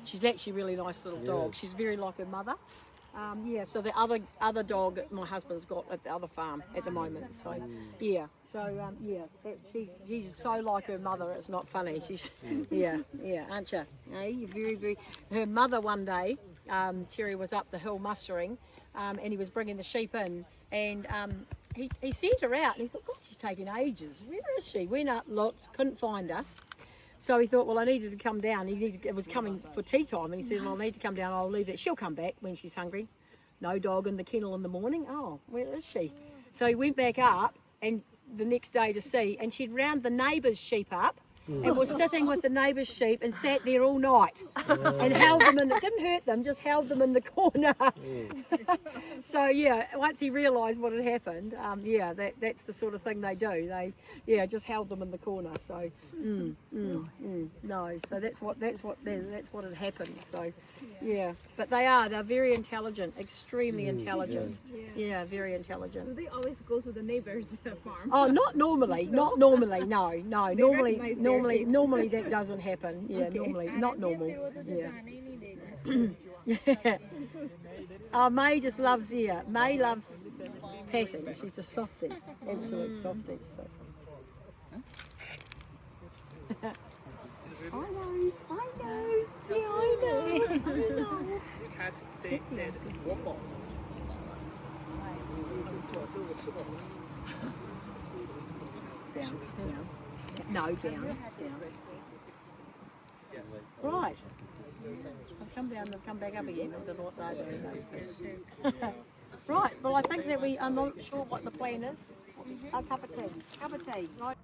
She's actually a really nice little dog. She's very like her mother. So the other dog my husband's got at the other farm at the moment. So she's so like her mother. It's not funny. She's aren't you? Hey, very very. Her mother one day, Terry was up the hill mustering, and he was bringing the sheep in, and he sent her out, and he thought, God, she's taking ages. Where is she? Went up, looked, couldn't find her. So he thought, well, I needed to come down. It was coming for tea time, and he said, well, I need to come down. I'll leave it. She'll come back when she's hungry. No dog in the kennel in the morning. Oh, where is she? So he went back up, and the next day to see, and she'd round the neighbour's sheep up, and was sitting with the neighbour's sheep and sat there all night and held them in. It didn't hurt them, just held them in the corner. So once he realised what had happened, that's the sort of thing they do. They just held them in the corner. So no, so that's what had happened. So but they're very intelligent, extremely intelligent. Yeah, very intelligent. Do they always go to the neighbor's farm? Oh, not normally. No. Normally that doesn't happen. Yeah, normally, not normal. Yeah. Oh, May just loves May loves patting. She's a softie, absolute softie. So. I know. Yeah, I know. Down. No, down. Right. They've come down, they've come back up again. I don't know what they're doing. Those two. Right, well I think that we are not sure what the plan is. A cup of tea. Cup of tea, right?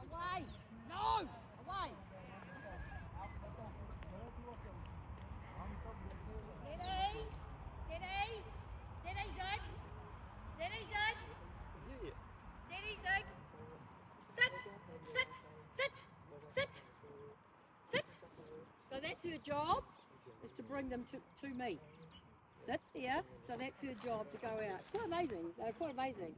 Away! No! Away! Steady! Steady! Steady, Zig! Steady, Zig! Steady, Zig! Sit! Sit! Sit! Sit! Sit! So that's her job, is to bring them to me. Sit there, so that's her job to go out. It's quite amazing. They're quite amazing.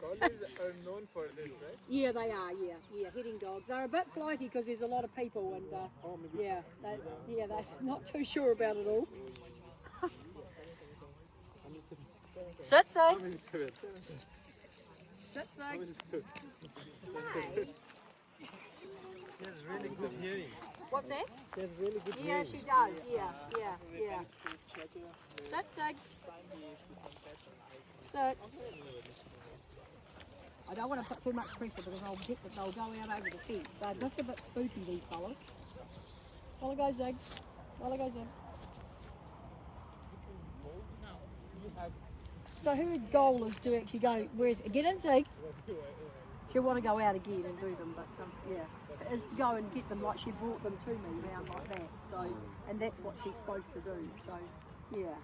Collies are known for this, right? Yeah, they are. Yeah, hitting dogs. They're a bit flighty because there's a lot of people, and they're not too sure about it all. Sit, Zig. Sit, Zig. Hey. She has really good hearing. What's that? She has really good Yeah, hearing. she does. Yeah. Sit, Zig. Sit. I don't want to put too much pressure because they'll go out over the fence. They're just a bit spooky, these fellas. Well, go, Zig. Well, go, Zig. So her goal is to actually go, get in, Zig. She'll want to go out again and do them, but is to go and get them like she brought them to me round like that. So, and that's what she's supposed to do. So, yeah.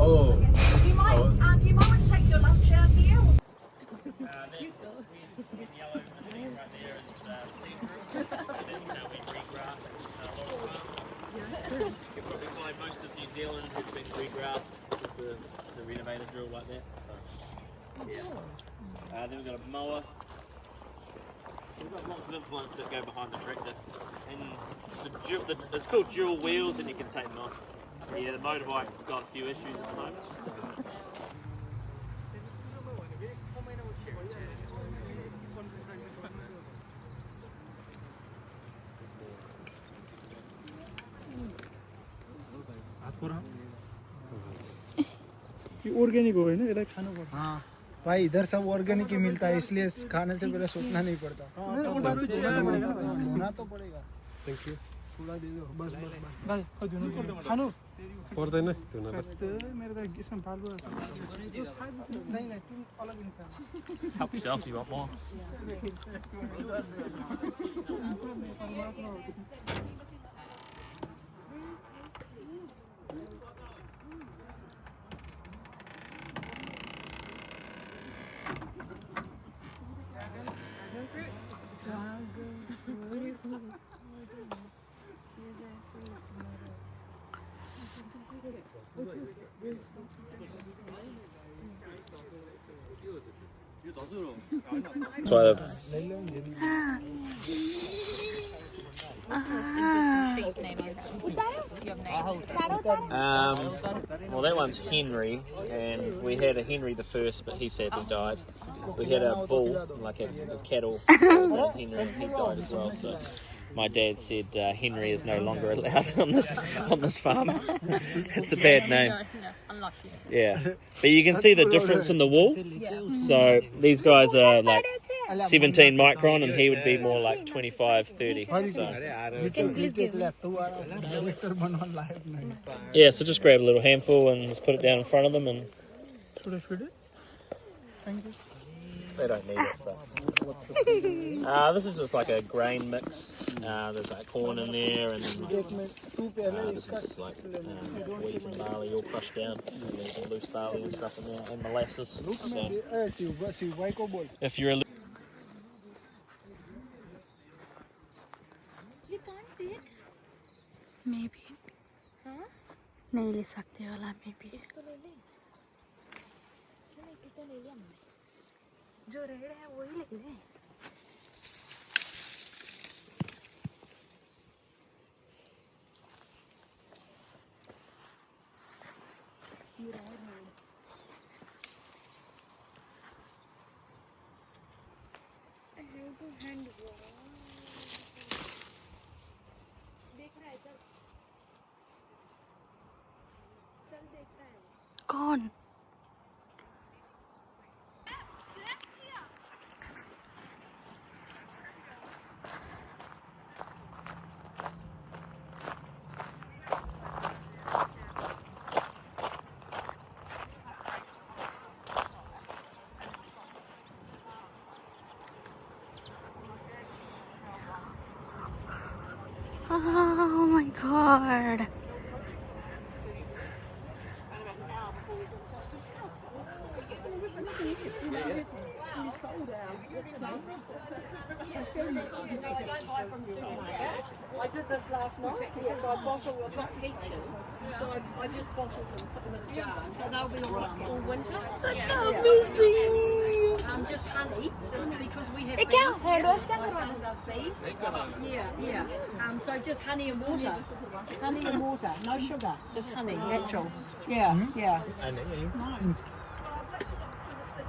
Oh. Do you mind take your lunch out here? You probably find most of New Zealand has been regrassed with the renovator drill like that. So, yeah. Then we've got a mower. We've got lots of implements that go behind the tractor. And it's called dual wheels, and you can take them off. Yeah, the motorbike's got a few issues at the moment. Organic हो होइन यसलाई खानु पर्छ हाँ भाई इधर सब organic ही मिलता है इसलिए खाने से पहले सोचना नहीं पड़ता होना तो पड़ेगा थ्याङ्क यू थोडा दे दो बस बस बस खै दिनु खानु पर्दैन मेरो त यसमा फाल्दो नहीं नहीं तुम अलग इंसान Help yourself, you want more? That's why well, that one's Henry, and we had a Henry the first, but he sadly died. We had a bull, like a cattle, that was named Henry, and he died as well. So my dad said Henry is no longer allowed on this farm. It's a bad name. No, unlucky. Yeah, but you can see the difference in the wool. So these guys are like 17 micron, and he would be more like 25, 30. So. Yeah, so just grab a little handful and just put it down in front of them, and they don't need it. But this is just like a grain mix. There's like corn in there, and this is like wheat and barley all crushed down. And there's some loose barley and stuff in there, and molasses. So if you're a You can't see it. नहीं ले सकते वाला में भी जो red है वही ले ले कौन Oh my god. I did this last night. Yes, I bottled a drop peaches. So I just bottled them, put them in a jar. So they'll be all right all winter. Such amazing. Just honey, because we have ये क्या bees. है रोज क्या My कर रहा son does bees. Yeah. So just honey and water. Honey and water, no sugar, just honey, natural. Yeah.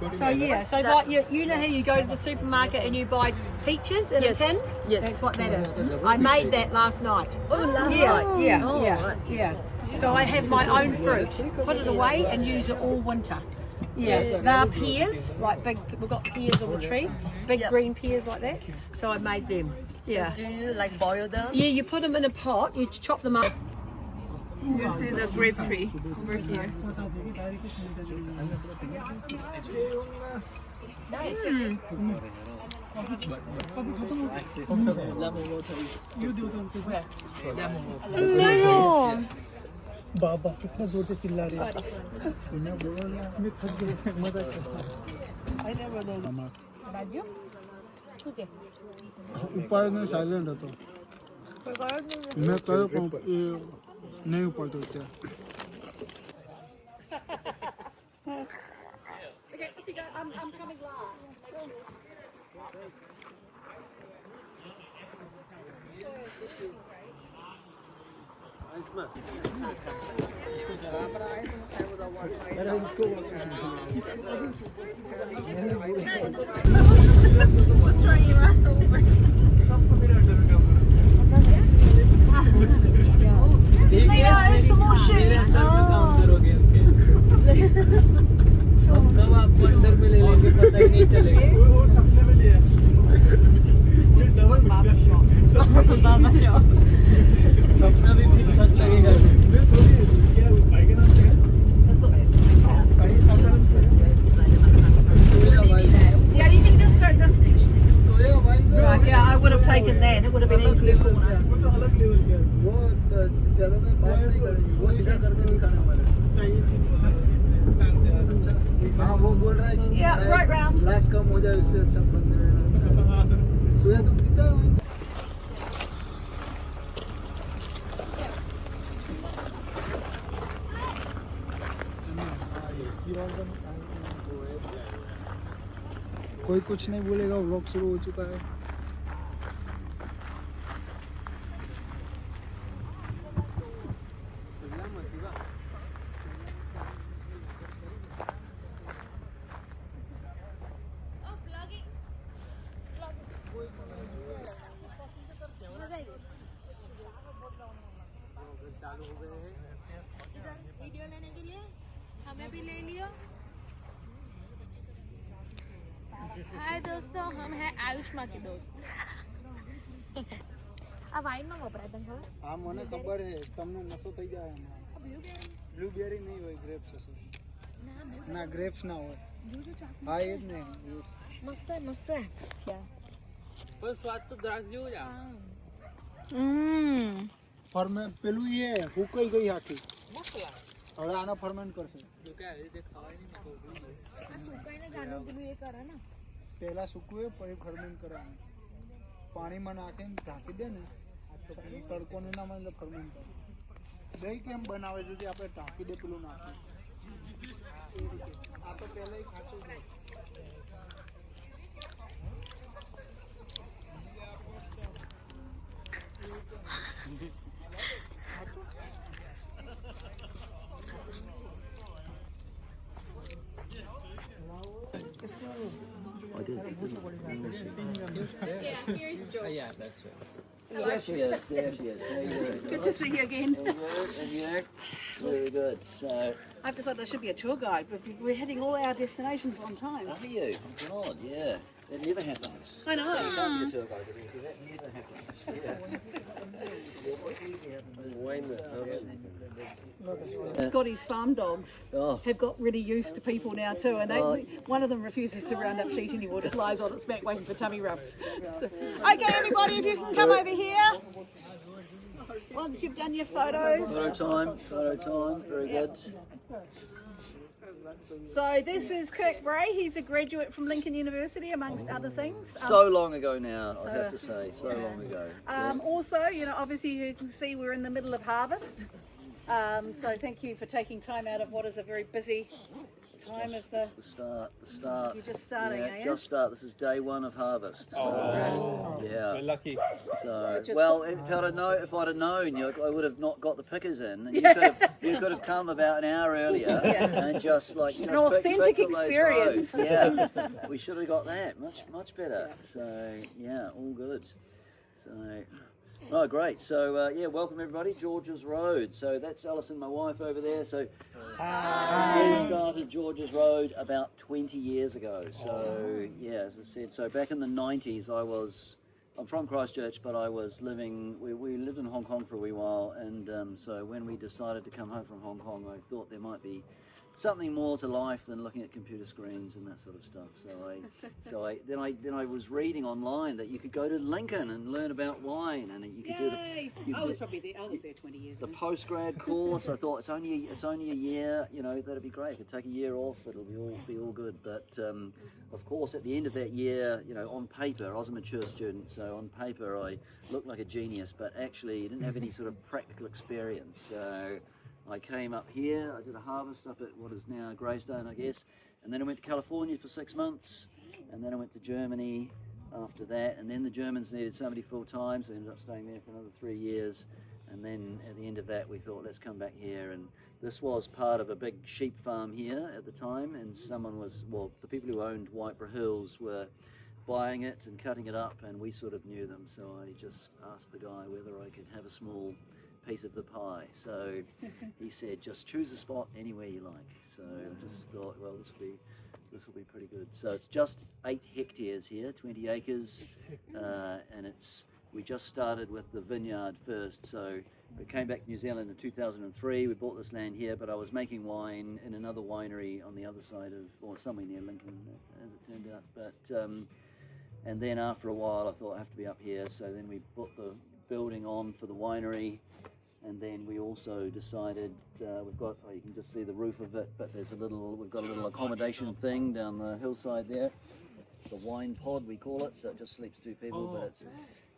So so like you know how you go to the supermarket and you buy peaches in Yes, a tin? yes. That's what that is. I made that last night. Oh, last Yeah, night. yeah. So I have my own fruit. Put it away and use it all winter. Yeah, they're pears, like big. We've got pears on the tree, big green pears like that. So I made them. Yeah. Do you like boil them? Yeah, you put them in a pot. You chop them up. You see the grape tree over here. No. बाबा कितना जोर से चिल्ला रही है मैं बोल रहा मैं फंस गया मजा ઉપાડનો સાયલેન્ટ હતો મેં કયો પણ એ નહીં ઉપાડતો ત્યાં I'm coming last. कब आप अंडर में ले लेंगे पता ही नहीं चलेगा वो सपने में लिया ये डबल बाबा शॉट सपना भी फिर सच लगेगा मैं थोड़ी क्या भाई के नाम से है भाई आपका नाम Yeah, you can just go this. तो ये भाई Right, yeah, I would have taken that. It would have been easily corner. वो तो अलग लेवल का है वो ज्यादा तो बात नहीं करेंगे वो सीधा करके नहीं खाना हमारे चाहिए हाँ वो बोल रहा है कि Yeah, right round. ग्लास कम हो जाए उससे अच्छा बंद रहेगा तो ये तो पीता है कोई कुछ नहीं बोलेगा व्लॉग शुरू हो चुका है वीडियो लेने के लिए हमें भी ले लियो हाय दोस्तों हम हैं आयुष्मा के दोस्त આ વાઈનમાં વપરાય તને ખબર આ મને ખબર છે તમને નશો થઈ જાય બ્લુબેરી નહીં હોય ગ્રેપ્સ હશે ના ગ્રેપ્સ ના હોય હા એ જ ને મસ્ત હે पर स्वाद तो द्राक्ष जेવો જ આવે ફરમેન્ટ પેલું એ હુકાઈ ગઈ આખી હવે આને ફરમેન્ટ કરશે જો કે આ રીતે ખવાય નહીં તો સુકાઈને ગાનું પેલું એ કરે ને પહેલા સૂકવે પછી ફરમેન્ટ કરે આને પાણીમાં નાખીને ઢાંકી દે ને તો તડકો ને ના મળે ફરમેન્ટ કરે દહીં કેમ બનાવે છે આપણે ટાંકી દે પેલું નાખે આ તો પહેલા ખાતું છે Yeah, that's it. There she is. There she is. How you doing? Good to see you again. And you? Very good. So, I've decided I should be a tour guide, but we're hitting all our destinations on time. are you? Oh God, yeah. That never happens. I know. So you can't be a tour guide, because that never happens. Scotty's farm dogs Oh, have got really used to people now too, and one of them refuses to round up sheet anymore, just lies on its back waiting for tummy rubs. So, okay, everybody, if you can come over here. Once you've done your photos. photo time. Very good. So this is Kirk Bray. He's a graduate from Lincoln University, amongst other things. So long ago now, I have to say. So long ago. Also, you know, obviously you can see we're in the middle of harvest. So thank you for taking time out of what is a very busy time of the... It's the start. You're just starting, yeah, are you? just start. This is day one of harvest. So, yeah. We're lucky. So, Just- well, if I'd have known, I would have not got the pickers in. And you could have come about an hour earlier and just like An authentic pick all those experience. roads. Yeah, we should have got that. Much better. So yeah, all good. So. Oh, great. So, yeah, welcome everybody. George's Road. So that's Alison, my wife, over there. So we started George's Road about 20 years ago. So, yeah, as I said, so back in the 90s, I'm from Christchurch, but I was we lived in Hong Kong for a wee while. And so when we decided to come home from Hong Kong, I thought there might be something more to life than looking at computer screens and that sort of stuff. Then I was reading online that you could go to Lincoln and learn about wine, and you could do I was there 20 years the postgrad course. I thought it's only a year, you know, that'd be great. I could take a year off, it'll be all good. But of course, at the end of that year, you know, on paper, I was a mature student, so on paper I looked like a genius, but actually didn't have any sort of practical experience. So I came up here, I did a harvest up at what is now Greystone, I guess, and then I went to California for 6 months, and then I went to Germany after that, and then the Germans needed somebody full time, so I ended up staying there for another 3 years, and then at the end of that we thought, let's come back here. And this was part of a big sheep farm here at the time, and the people who owned Hurunui Hills were buying it and cutting it up, and we sort of knew them, so I just asked the guy whether I could have a small piece of the pie. So he said, just choose a spot anywhere you like. So I just thought, well, this will be pretty good. So it's just 8 hectares here, 20 acres, and we just started with the vineyard first. So we came back to New Zealand in 2003. We bought this land here, but I was making wine in another winery on the other side of, or somewhere near Lincoln, as it turned out. But and then after a while, I thought I have to be up here. So then we put the building on for the winery. And then we also decided we've got, you can just see the roof of it, but we've got a little accommodation thing down the hillside there. The wine pod we call it, so it just sleeps 2 people, but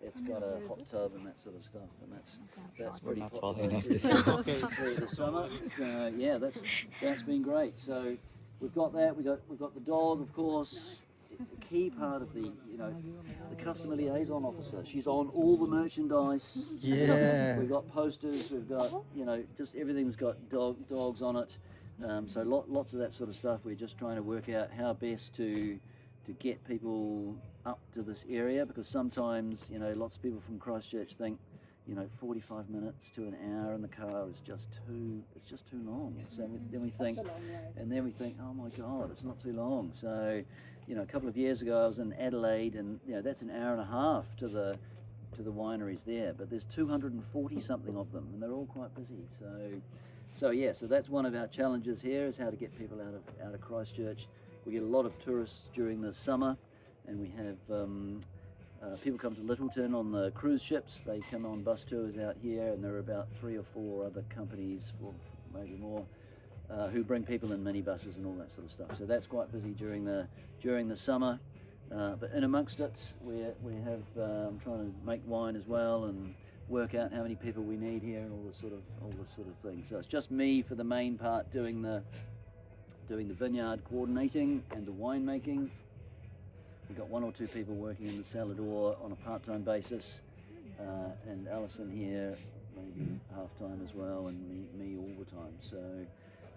it's got a hot tub and that sort of stuff, and that's pretty popular through the summer. So yeah, that's been great. So we've got that. We've got the dog, of course. The key part of the customer liaison officer. She's on all the merchandise. Yeah. We've got posters. We've got, you know, just everything's got dogs on it. So lots of that sort of stuff. We're just trying to work out how best to get people up to this area, because sometimes, you know, lots of people from Christchurch think, you know, 45 minutes to an hour in the car is just too long. So then we think, oh my God, it's not too long. So, you know, a couple of years ago I was in Adelaide, and you know, that's an hour and a half to the wineries there, but there's 240 something of them, and they're all quite busy. So yeah, so that's one of our challenges here, is how to get people out of Christchurch. We get a lot of tourists during the summer, and we have people come to Littleton on the cruise ships. They come on bus tours out here, and there are about 3 or 4 other companies, or maybe more, who bring people in minibuses and all that sort of stuff. So that's quite busy during the summer. But in amongst it, we have trying to make wine as well, and work out how many people we need here and all this sort of thing. So it's just me for the main part doing the vineyard coordinating and the winemaking. We've got 1 or 2 people working in the Salador on a part-time basis, and Alison here maybe half-time as well, and me all the time. So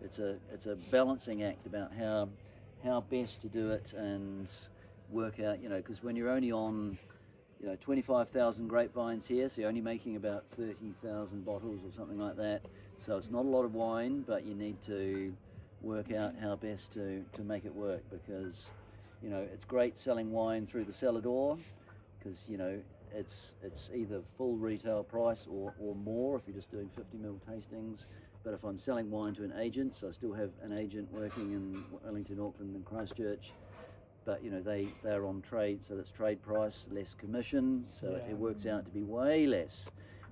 it's a balancing act about how best to do it and work out, because when you're only on 25,000 grapevines here, so you're only making about 30,000 bottles or something like that. So it's not a lot of wine, but you need to work out how best to make it work, because it's great selling wine through the Salador, because it's either full retail price or more if you're just doing 50ml tastings. But if I'm selling wine to an agent, so I still have an agent working in Wellington, Auckland and Christchurch, but they're on trade, so that's trade price, less commission, so it works out to be way less.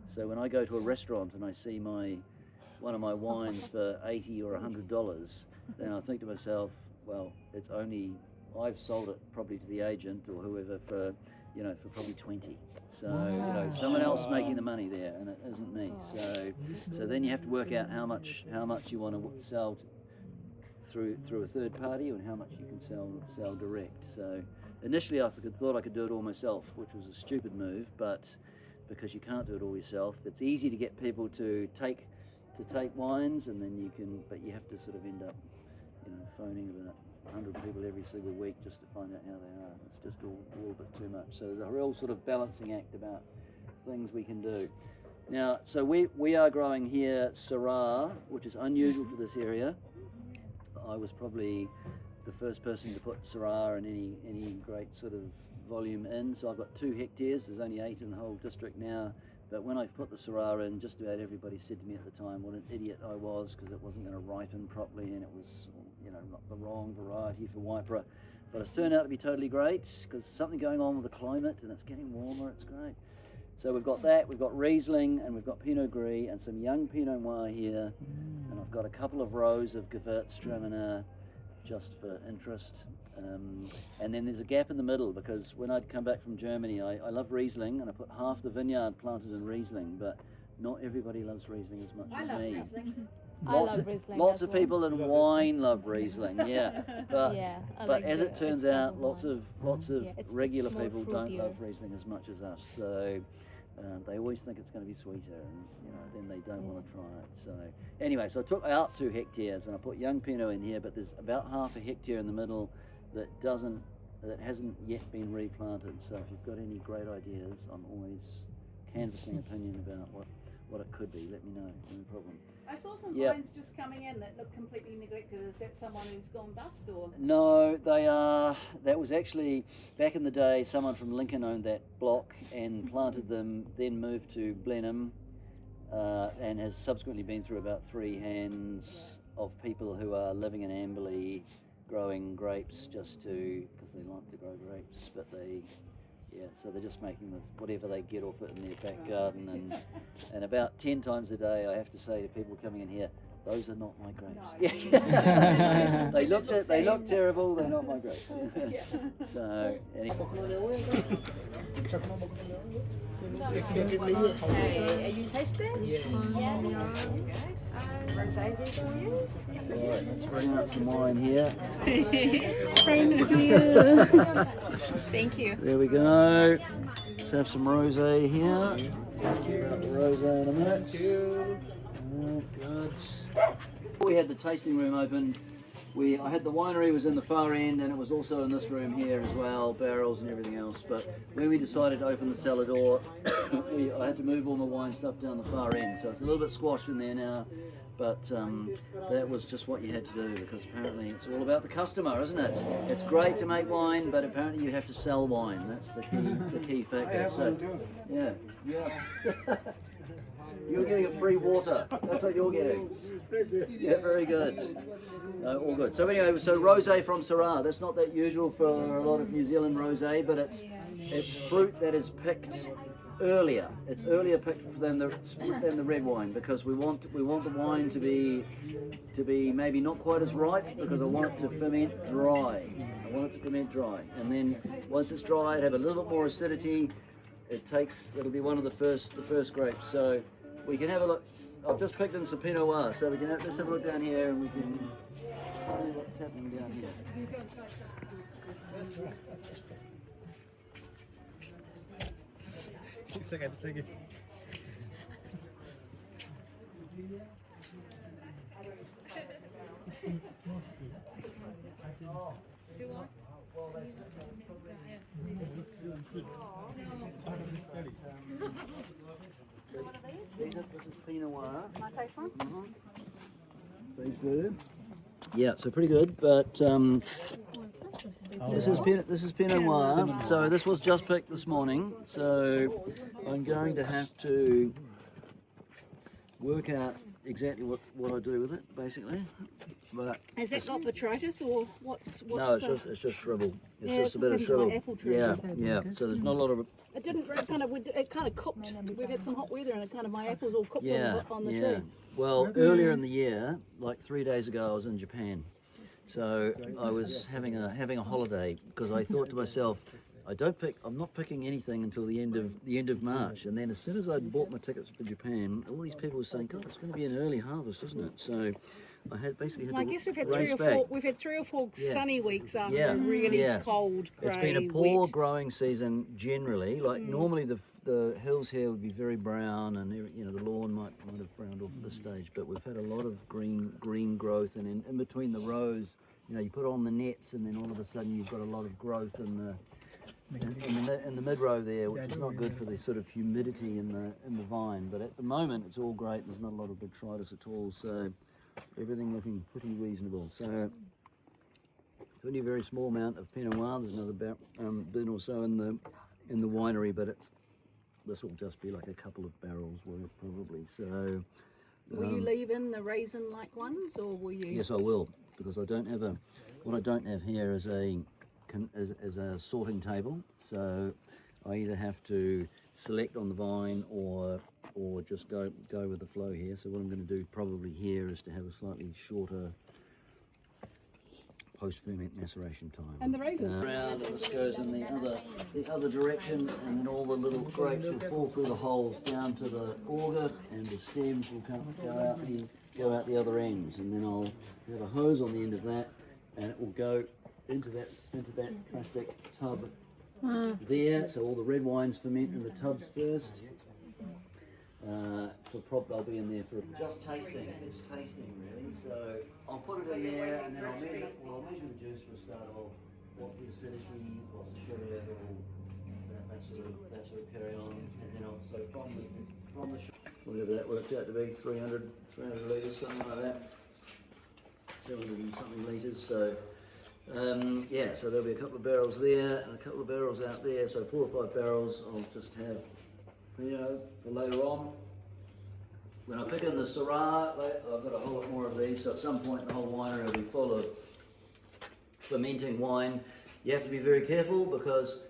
So when I go to a restaurant and I see one of my wines for $80 or $100, then I think to myself, well, I've sold it probably to the agent or whoever for probably 20. So someone else making the money there, and it isn't me. So then you have to work out how much you want to sell through a third party, and how much you can sell direct. So initially I thought I could do it all myself, which was a stupid move, but because you can't do it all yourself, it's easy to get people to take wines, and then but you have to sort of end up phoning about 100 people every single week just to find out how they are. It's just all a bit too much. So there's a real sort of balancing act about things we can do. Now, so we are growing here Syrah, which is unusual for this area. I was probably the first person to put Syrah in any great sort of volume in. So I've got 2 hectares. There's only 8 in the whole district now. But when I put the Syrah in, just about everybody said to me at the time what an idiot I was, because it wasn't going to ripen properly and it was, not the wrong variety for Waipara. But it's turned out to be totally great, because something going on with the climate and it's getting warmer. It's great. So we've got that. We've got Riesling and we've got Pinot Gris and some young Pinot Noir here, and I've got a couple of rows of Gewürztraminer just for interest. And then there's a gap in the middle, because when I'd come back from Germany, I love Riesling, and I put half the vineyard planted in Riesling, but not everybody loves Riesling as much as me. Lots of people in wine love Riesling, but as it turns out, lots of regular people don't love Riesling as much as us. So they always think it's going to be sweeter, and then they don't want to try it. So anyway, so I took out 2 hectares and I put young Pinot in here, but there's about half a hectare in the middle that hasn't yet been replanted. So if you've got any great ideas, I'm always canvassing opinion about what it could be. Let me know, no problem. I saw some vines just coming in that look completely neglected. Is that someone who's gone bust, or? No, they are. That was actually back in the day. Someone from Lincoln owned that block and planted them. Then moved to Blenheim, and has subsequently been through about 3 hands of people who are living in Amberley, growing grapes because they like to grow grapes, but so they're just making whatever they get off it in their back garden, and about 10 times a day I have to say to people coming in here, those are not my grapes. No. they look terrible, they're not my grapes. So anyway. Hey, are you tasting? Yeah. Alright, let's bring out some wine here. Thank you. Thank you. There we go. Let's have some rosé here. Got the rosé in a minute. Good. Before we had the tasting room open, I had the winery was in the far end, and it was also in this room here as well, barrels and everything else. But when we decided to open the cellar door, I had to move all my wine stuff down the far end, so it's a little bit squashed in there now. But that was just what you had to do, because apparently it's all about the customer, isn't it? It's great to make wine, but apparently you have to sell wine. That's the key factor. So, yeah. You're getting a free water. That's what you're getting. Yeah, very good. All good. So anyway, so rosé from Syrah. That's not that usual for a lot of New Zealand rosé, but it's fruit that is picked earlier. It's earlier picked than the red wine, because we want the wine to be maybe not quite as ripe, because I want it to ferment dry. And then once it's dry, it have a little bit more acidity. it'll be one of the first grapes. So we can have a look. I've just picked in some Pinot Noir, so we can let's have a look down here and we can see what's happening down here. This is Pinot Noir. Can I taste one? These there. Yeah, so pretty good, but this is Pinot Noir. So this was just picked this morning. So I'm going to have to work out exactly what I do with it, basically. But Has that got botrytis or what's no, it's just shrivel. It's just a bit of shrivel. Yeah. So there's not a lot of. It didn't. It kind of cooked. We've had some hot weather, and it kind of my apples all cooked on the tree. Well, earlier in the year, like 3 days ago, I was in Japan. So I was having a holiday because I thought to myself, I'm not picking anything until the end of March. And then as soon as I'd bought my tickets for Japan, all these people were saying, "God, it's going to be an early harvest, isn't it?" So I had I guess we've had three or four sunny weeks after a really cold, grey, it's been a poor wet. growing season generally. Like normally the hills here would be very brown, and the lawn might have browned off at this stage. But we've had a lot of green growth, and in between the rows, you put on the nets, and then all of a sudden you've got a lot of growth in the mid row there, which is not good for the sort of humidity in the vine. But at the moment it's all great. There's not a lot of botrytis at all, so everything looking pretty reasonable. So it's only a very small amount of Pinot Noir. There's another bin or so in the winery, but this will just be like a couple of barrels worth probably. So will you leave in the raisin-like ones, or will you? Yes, I will, because what I don't have here is a sorting table. So I either have to select on the vine or just go with the flow here. So what I'm going to do probably here is to have a slightly shorter post-ferment maceration time. And the raisins around, and this goes in the other direction, and then all the little grapes will fall through the holes down to the auger, and the stems will go out the other ends, and then I'll have a hose on the end of that, and it will go into that plastic tub there. So all the red wines ferment in the tubs first. They'll be in there for just tasting. It's tasting really. So I'll put it in there, and then I'll measure the juice for a start off. What's the acidity? What's the sugar level? That sort of carry on, and then from the whatever that works out to be, 300 litres, something like that. 200 and something litres. So so there'll be a couple of barrels there and a couple of barrels out there. So 4 or 5 barrels. I'll just have for later on. When I pick in the Syrah, I've got a whole lot more of these, so at some point the whole winery will be full of fermenting wine. You have to be very careful because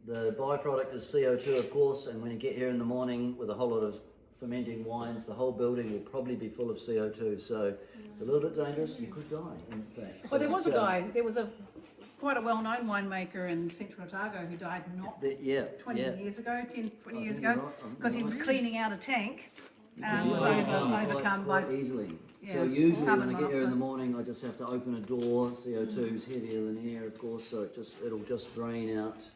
the byproduct is CO2, of course, and when you get here in the morning with a whole lot of fermenting wines, the whole building will probably be full of CO2, so it's a little bit dangerous. You could die, in fact. Well, there was quite a well-known winemaker in Central Otago who died 20 years ago, 20 years ago, because he was cleaning out a tank. Was overcome quite easily. So usually when I get here in the morning, I just have to open a door. CO2 is heavier than air, of course, so it'll just drain out.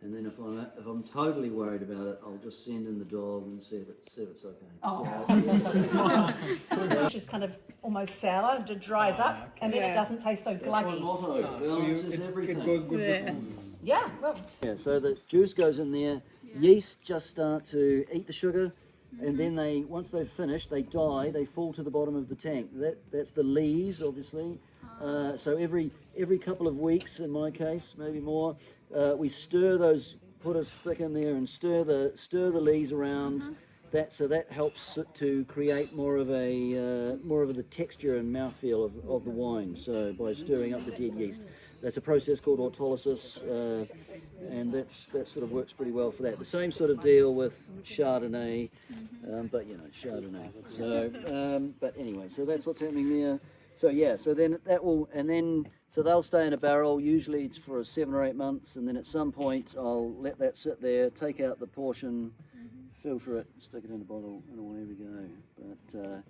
And then if I'm totally worried about it, I'll just send in the dog and see if it's okay. Oh, it's just kind of almost sour. It dries up, and then it doesn't taste so gluggy. That's my motto. Balance is everything. It goes good. Yeah, well. Yeah, so the juice goes in there. Yeast just start to eat the sugar, and then once they've finished, they die. They fall to the bottom of the tank. That's the lees, obviously. So every couple of weeks, in my case, maybe more, we stir those. Put a stick in there and stir the lees around. So that helps to create more of the texture and mouthfeel of the wine. So by stirring up the dead yeast. That's a process called autolysis, and that sort of works pretty well for that. The same sort of deal with Chardonnay, but Chardonnay. So, but anyway, so that's what's happening there. So yeah, so then that will, and then so they'll stay in a barrel. Usually it's for 7 or 8 months, and then at some point I'll let that sit there, take out the portion, filter it, stick it in a bottle, and away we go. But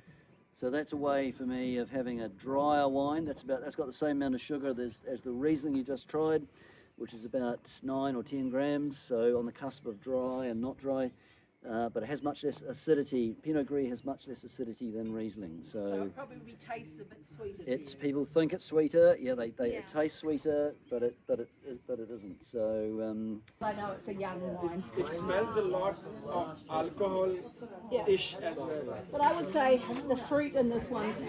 so that's a way for me of having a drier wine. That's got the same amount of sugar as the Riesling you just tried, which is about 9 or 10 grams. So on the cusp of dry and not dry. But it has much less acidity. Pinot Gris has much less acidity than Riesling. So it probably tastes a bit sweeter. it's people think it's sweeter. Yeah, it tastes sweeter, but it isn't. So I know it's a young wine. It smells a lot of alcohol-ish as well. But I would say the fruit in this one's